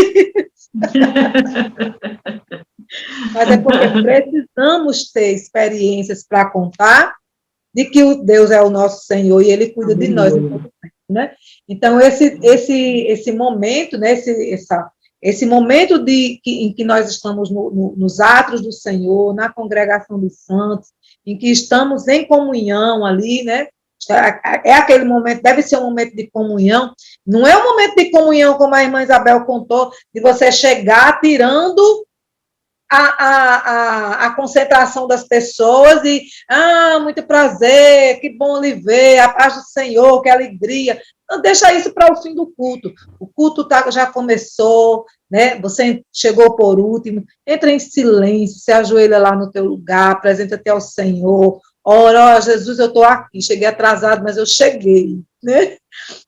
Mas é porque precisamos ter experiências para contar de que Deus é o nosso Senhor e Ele cuida de nós em todo tempo, né? Então, esse momento, né, esse momento em que nós estamos nos átrios do Senhor, na congregação dos santos, em que estamos em comunhão ali, né? É aquele momento, deve ser um momento de comunhão, não é um momento de comunhão como a irmã Isabel contou, de você chegar tirando a concentração das pessoas e, muito prazer, que bom lhe ver, a paz do Senhor, que alegria. Não deixa isso para o fim do culto. O culto já começou, né? Você chegou por último, entra em silêncio, se ajoelha lá no teu lugar, apresenta-te ao Senhor, ora, Jesus, eu estou aqui, cheguei atrasado, mas eu cheguei, né?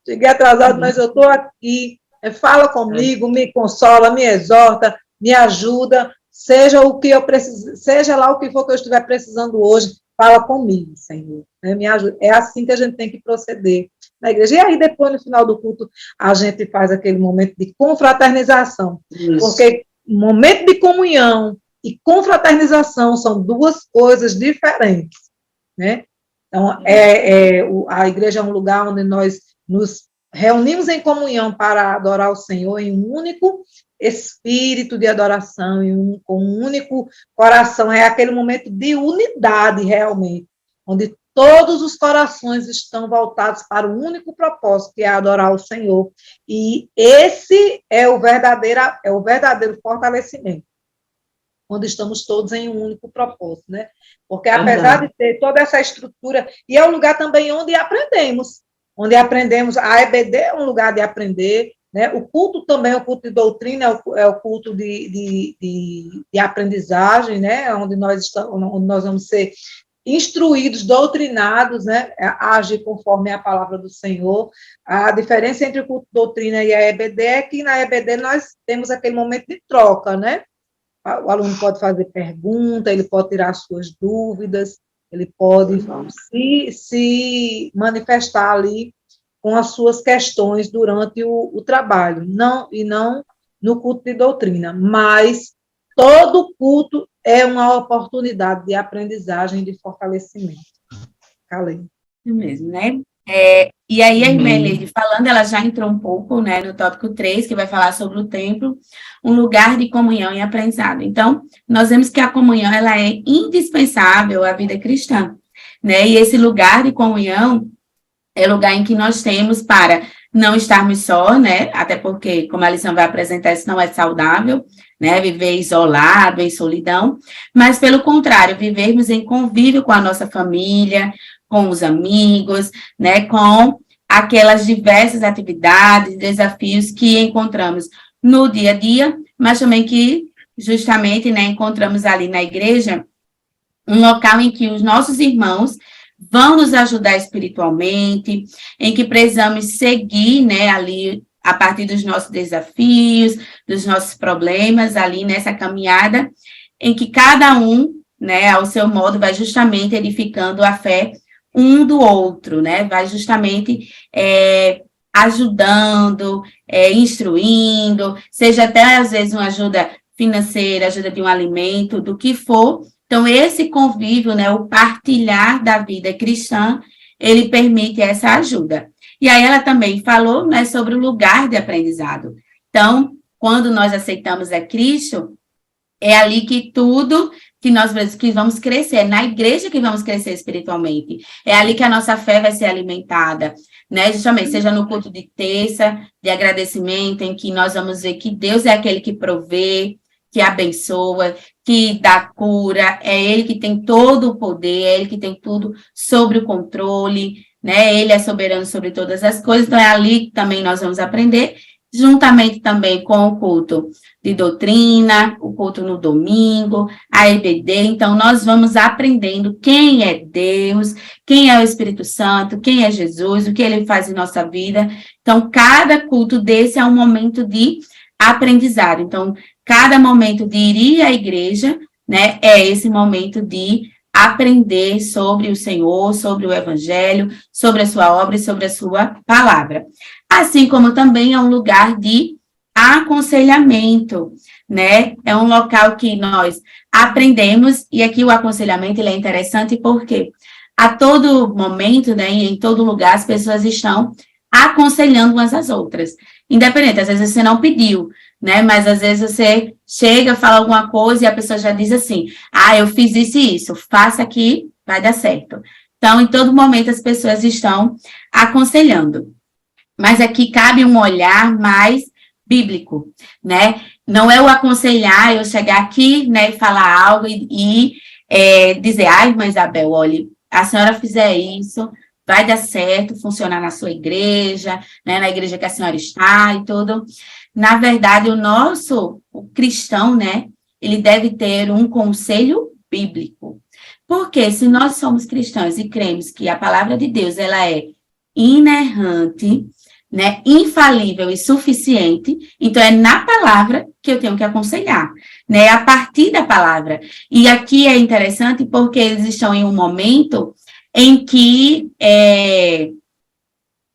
Cheguei atrasado, mas eu estou aqui, fala comigo, me consola, me exorta, me ajuda, seja o que eu preciso, seja lá o que for que eu estiver precisando hoje, fala comigo, Senhor, né? Me ajuda. É assim que a gente tem que proceder na igreja. E aí, depois, no final do culto, a gente faz aquele momento de confraternização. Isso. Porque momento de comunhão e confraternização são duas coisas diferentes, né? Então, a igreja é um lugar onde nós nos reunimos em comunhão para adorar o Senhor em um único espírito de adoração, com um único coração. É aquele momento de unidade, realmente, onde todos os corações estão voltados para o único propósito, que é adorar o Senhor. E esse é o verdadeiro fortalecimento, onde estamos todos em um único propósito, né? Porque apesar de ter toda essa estrutura, e é um lugar também onde aprendemos, a EBD é um lugar de aprender, né? O culto também, o culto de doutrina, é o culto de aprendizagem, né? Onde nós vamos ser instruídos, doutrinados, né, a agir conforme a palavra do Senhor. A diferença entre o culto de doutrina e a EBD é que na EBD nós temos aquele momento de troca, né? O aluno pode fazer pergunta, ele pode tirar suas dúvidas, ele pode se manifestar ali com as suas questões durante o trabalho, não no culto de doutrina, mas todo culto é uma oportunidade de aprendizagem, de fortalecimento. Calei. É mesmo, né? E aí, a irmã Leide falando, ela já entrou um pouco, né, no tópico 3, que vai falar sobre o templo, um lugar de comunhão e aprendizado. Então, nós vemos que a comunhão, ela é indispensável à vida cristã, né? E esse lugar de comunhão é o lugar em que nós temos para não estarmos só, né? Até porque, como a lição vai apresentar, isso não é saudável, né? Viver isolado, em solidão, mas, pelo contrário, vivermos em convívio com a nossa família, com os amigos, né? Com aquelas diversas atividades, desafios que encontramos no dia a dia, mas também que, justamente, né, encontramos ali na igreja um local em que os nossos irmãos vão nos ajudar espiritualmente, em que precisamos seguir, né, ali, a partir dos nossos desafios, dos nossos problemas, ali nessa caminhada, em que cada um, né, ao seu modo, vai justamente edificando a fé um do outro, né, vai justamente ajudando, instruindo, seja até, às vezes, uma ajuda financeira, ajuda de um alimento, do que for. Então, esse convívio, né, o partilhar da vida cristã, ele permite essa ajuda. E aí ela também falou, né, sobre o lugar de aprendizado. Então, quando nós aceitamos a Cristo, é ali que tudo que nós que vamos crescer, é na igreja que vamos crescer espiritualmente. É ali que a nossa fé vai ser alimentada, né? Justamente, seja no culto de terça, de agradecimento, em que nós vamos ver que Deus é aquele que provê, que abençoa, que dá cura, é Ele que tem todo o poder, é Ele que tem tudo sobre o controle, né? Ele é soberano sobre todas as coisas, então é ali que também nós vamos aprender, juntamente também com o culto de doutrina, o culto no domingo, a EBD. Então, nós vamos aprendendo quem é Deus, quem é o Espírito Santo, quem é Jesus, o que Ele faz em nossa vida. Então, cada culto desse é um momento de aprendizado. Então, cada momento de ir à igreja, né, é esse momento de aprender sobre o Senhor, sobre o Evangelho, sobre a sua obra e sobre a sua palavra. Assim como também é um lugar de aconselhamento, né? É um local que nós aprendemos, e aqui o aconselhamento ele é interessante porque a todo momento, né, e em todo lugar, as pessoas estão aconselhando umas às outras. Independente, às vezes você não pediu, né? Mas às vezes você chega, fala alguma coisa e a pessoa já diz assim, eu fiz isso e isso, faça aqui, vai dar certo. Então, em todo momento, as pessoas estão aconselhando. Mas aqui cabe um olhar mais bíblico, né? Não é o aconselhar, eu chegar aqui, né, e falar algo e dizer, ai, irmã Isabel, olha, a senhora fizer isso, vai dar certo, funcionar na sua igreja, né, na igreja que a senhora está e tudo. Na verdade, o cristão, né, ele deve ter um conselho bíblico. Porque se nós somos cristãos e cremos que a palavra de Deus, ela é inerrante, né, infalível e suficiente, então é na palavra que eu tenho que aconselhar, né, a partir da palavra. E aqui é interessante porque eles estão em um momento em que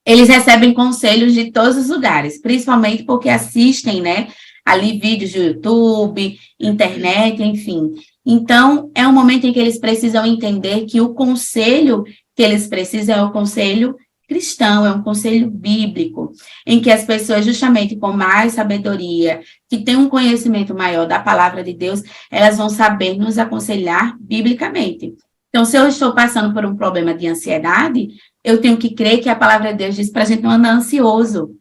eles recebem conselhos de todos os lugares, principalmente porque assistem, né, ali vídeos do YouTube, internet, enfim. Então, é um momento em que eles precisam entender que o conselho que eles precisam é o conselho cristão, é um conselho bíblico, em que as pessoas, justamente com mais sabedoria, que têm um conhecimento maior da palavra de Deus, elas vão saber nos aconselhar biblicamente. Então, se eu estou passando por um problema de ansiedade, eu tenho que crer que a palavra de Deus diz para a gente não andar ansioso,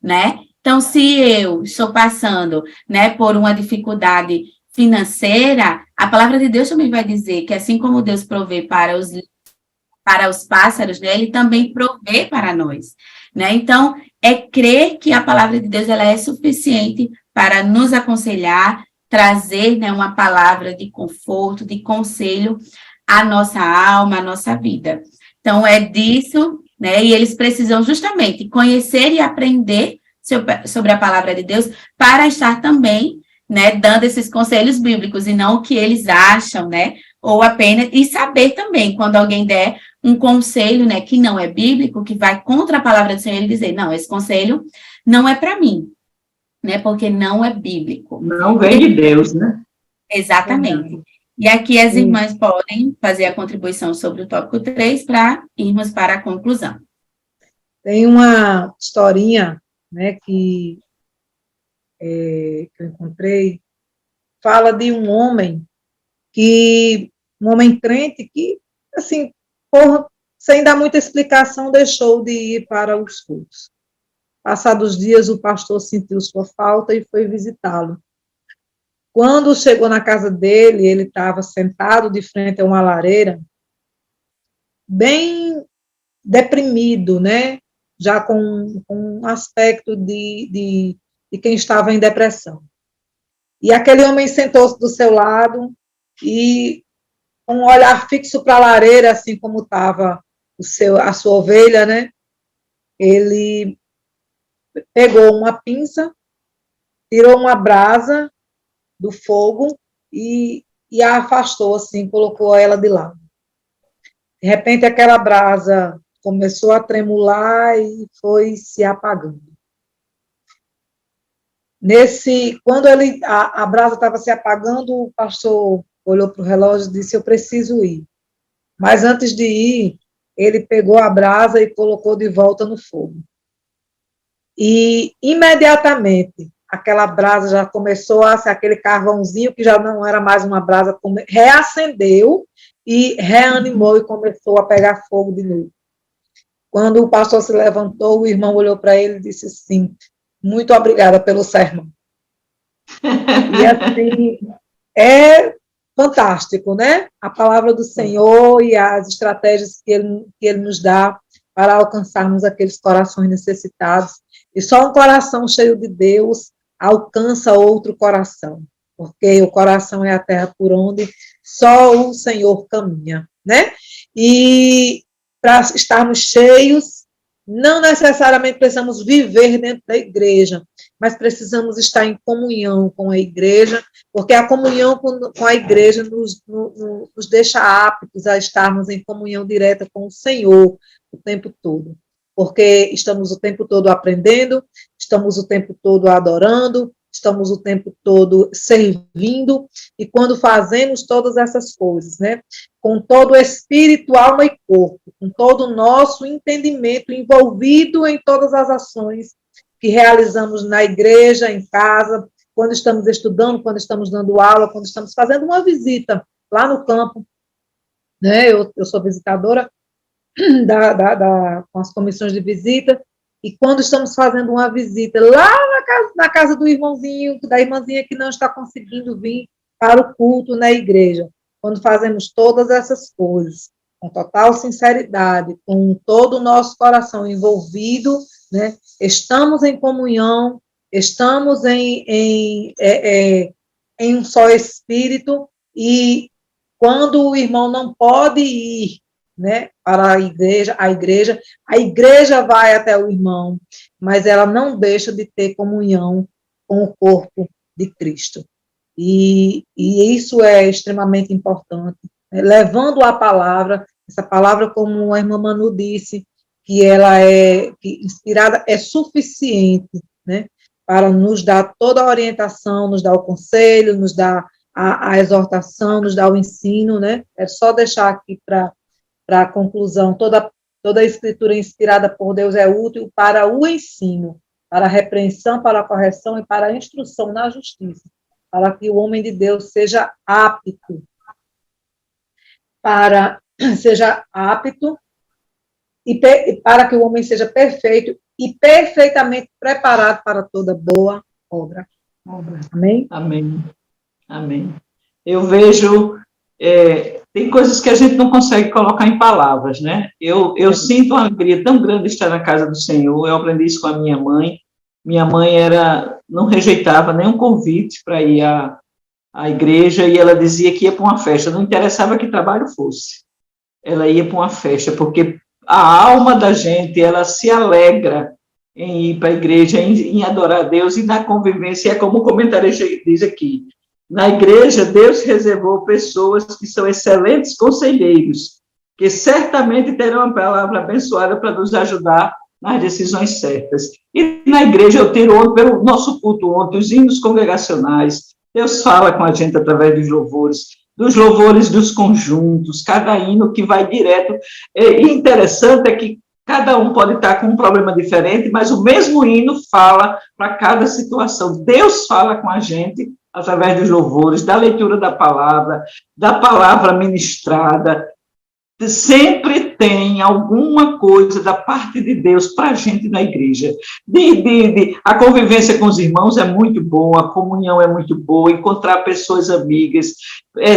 né? Então, se eu estou passando, né, por uma dificuldade financeira, a palavra de Deus também vai dizer que assim como Deus provê para os pássaros, né, ele também provê para nós, né? Então, é crer que a palavra de Deus ela é suficiente para nos aconselhar, trazer, né, uma palavra de conforto, de conselho à nossa alma, à nossa vida. Então, é disso, né? E eles precisam justamente conhecer e aprender sobre a palavra de Deus para estar também, né, dando esses conselhos bíblicos e não o que eles acham, né? Ou apenas, e saber também, quando alguém der um conselho, né, que não é bíblico, que vai contra a palavra do Senhor, ele dizer, não, esse conselho não é para mim, né? Porque não é bíblico. Não vem de Deus, né? Exatamente. E aqui as irmãs podem fazer a contribuição sobre o tópico 3 para irmos para a conclusão. Tem uma historinha, né, que eu encontrei, fala de um homem crente que, assim, sem dar muita explicação, deixou de ir para os cultos. Passados dias, o pastor sentiu sua falta e foi visitá-lo. Quando chegou na casa dele, ele estava sentado de frente a uma lareira, bem deprimido, né? Já com um aspecto de quem estava em depressão. E aquele homem sentou-se do seu lado e, com um olhar fixo para a lareira, assim como estava a sua ovelha, né? Ele pegou uma pinça, tirou uma brasa do fogo e a afastou, assim, colocou ela de lado. De repente, aquela brasa começou a tremular e foi se apagando. Quando a brasa estava se apagando, o pastor olhou para o relógio e disse, eu preciso ir. Mas antes de ir, ele pegou a brasa e colocou de volta no fogo. E, imediatamente, aquela brasa já começou a ser aquele carvãozinho, que já não era mais uma brasa, reacendeu e reanimou e começou a pegar fogo de novo. Quando o pastor se levantou, o irmão olhou para ele e disse assim, muito obrigada pelo sermão. E assim, é fantástico, né? A palavra do Senhor e as estratégias que ele nos dá para alcançarmos aqueles corações necessitados. E só um coração cheio de Deus alcança outro coração, porque o coração é a terra por onde só o Senhor caminha, né? E para estarmos cheios, não necessariamente precisamos viver dentro da igreja, mas precisamos estar em comunhão com a igreja, porque a comunhão com a igreja nos deixa aptos a estarmos em comunhão direta com o Senhor o tempo todo, porque estamos o tempo todo aprendendo, estamos o tempo todo adorando, estamos o tempo todo servindo, e quando fazemos todas essas coisas, né, com todo o espírito, alma e corpo, com todo o nosso entendimento envolvido em todas as ações que realizamos na igreja, em casa, quando estamos estudando, quando estamos dando aula, quando estamos fazendo uma visita lá no campo, né, eu sou visitadora com as comissões de visita, E quando estamos fazendo uma visita lá na casa do irmãozinho, da irmãzinha que não está conseguindo vir para o culto na igreja, quando fazemos todas essas coisas, com total sinceridade, com todo o nosso coração envolvido, né, estamos em comunhão, estamos em um só espírito, e quando o irmão não pode ir, né, para a igreja vai até o irmão, mas ela não deixa de ter comunhão com o corpo de Cristo. E isso é extremamente importante, né? Levando a palavra, essa palavra, como a irmã Manu disse, que ela que inspirada é suficiente, né, para nos dar toda a orientação, nos dar o conselho, nos dar a exortação, nos dar o ensino, né? É só deixar aqui para a conclusão, toda a escritura inspirada por Deus é útil para o ensino, para a repreensão, para a correção e para a instrução na justiça, para que o homem de Deus seja apto e para que o homem seja perfeito e perfeitamente preparado para toda boa obra. Amém? Amém. Amém. Eu vejo, tem coisas que a gente não consegue colocar em palavras, né? Eu sinto uma alegria tão grande de estar na casa do Senhor. Eu aprendi isso com a minha mãe. Minha mãe não rejeitava nenhum convite para ir à igreja, e ela dizia que ia para uma festa, não interessava que trabalho fosse. Ela ia para uma festa, porque a alma da gente, ela se alegra em ir para a igreja, em adorar a Deus, e na convivência, é como o comentarista diz aqui, na igreja, Deus reservou pessoas que são excelentes conselheiros, que certamente terão uma palavra abençoada para nos ajudar nas decisões certas. E na igreja, eu tiro ontem, pelo nosso culto ontem, os hinos congregacionais, Deus fala com a gente através dos louvores dos conjuntos, cada hino que vai direto. E interessante é que cada um pode estar com um problema diferente, mas o mesmo hino fala para cada situação. Deus fala com a gente através dos louvores, da leitura da palavra ministrada. Sempre tem alguma coisa da parte de Deus para a gente na igreja. A convivência com os irmãos é muito boa, a comunhão é muito boa, encontrar pessoas amigas,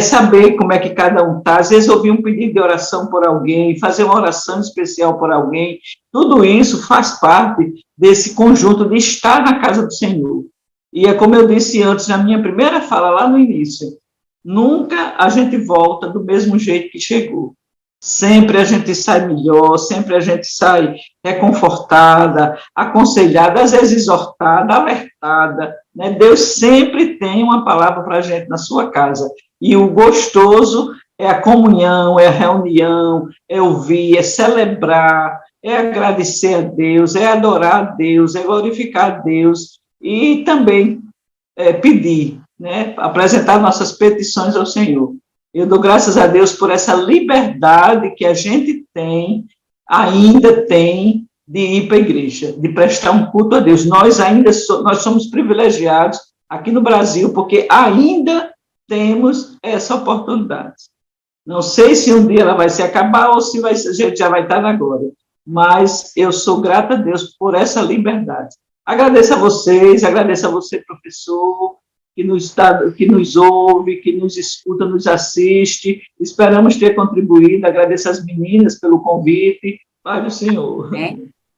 saber como é que cada um está, às vezes ouvir um pedido de oração por alguém, fazer uma oração especial por alguém, tudo isso faz parte desse conjunto de estar na casa do Senhor. E é como eu disse antes, na minha primeira fala, lá no início, nunca a gente volta do mesmo jeito que chegou. Sempre a gente sai melhor, sempre a gente sai reconfortada, aconselhada, às vezes exortada, alertada, né? Deus sempre tem uma palavra para a gente na sua casa. E o gostoso é a comunhão, é a reunião, é ouvir, é celebrar, é agradecer a Deus, é adorar a Deus, é glorificar a Deus e também pedir, né? Apresentar nossas petições ao Senhor. Eu dou graças a Deus por essa liberdade que a gente ainda tem, de ir para a igreja, de prestar um culto a Deus. Nós somos privilegiados aqui no Brasil, porque ainda temos essa oportunidade. Não sei se um dia ela vai se acabar ou se a gente já vai estar na glória, mas eu sou grata a Deus por essa liberdade. Agradeço a vocês, agradeço a você, professor, que nos ouve, que nos escuta, nos assiste. Esperamos ter contribuído. Agradeço às meninas pelo convite. Pai do Senhor.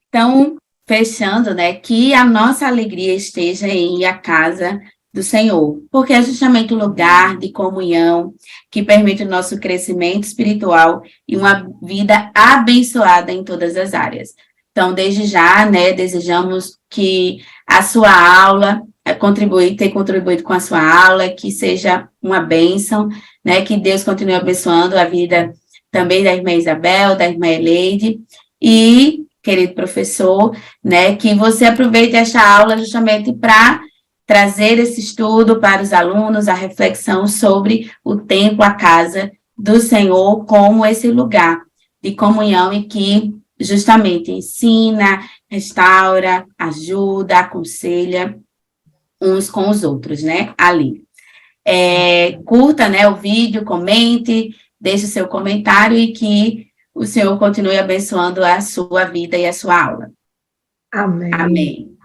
Então, fechando, né, que a nossa alegria esteja em ir à casa do Senhor, porque é justamente o lugar de comunhão que permite o nosso crescimento espiritual e uma vida abençoada em todas as áreas. Então, desde já, né, desejamos que a sua aula ter contribuído com a sua aula, que seja uma bênção, né, que Deus continue abençoando a vida também da irmã Isabel, da irmã Eleide, e, querido professor, né, que você aproveite esta aula justamente para trazer esse estudo para os alunos, a reflexão sobre o templo, a casa do Senhor, como esse lugar de comunhão e que justamente ensina, restaura, ajuda, aconselha uns com os outros, né, ali. Curta, né, o vídeo, comente, deixe o seu comentário e que o Senhor continue abençoando a sua vida e a sua aula. Amém. Amém.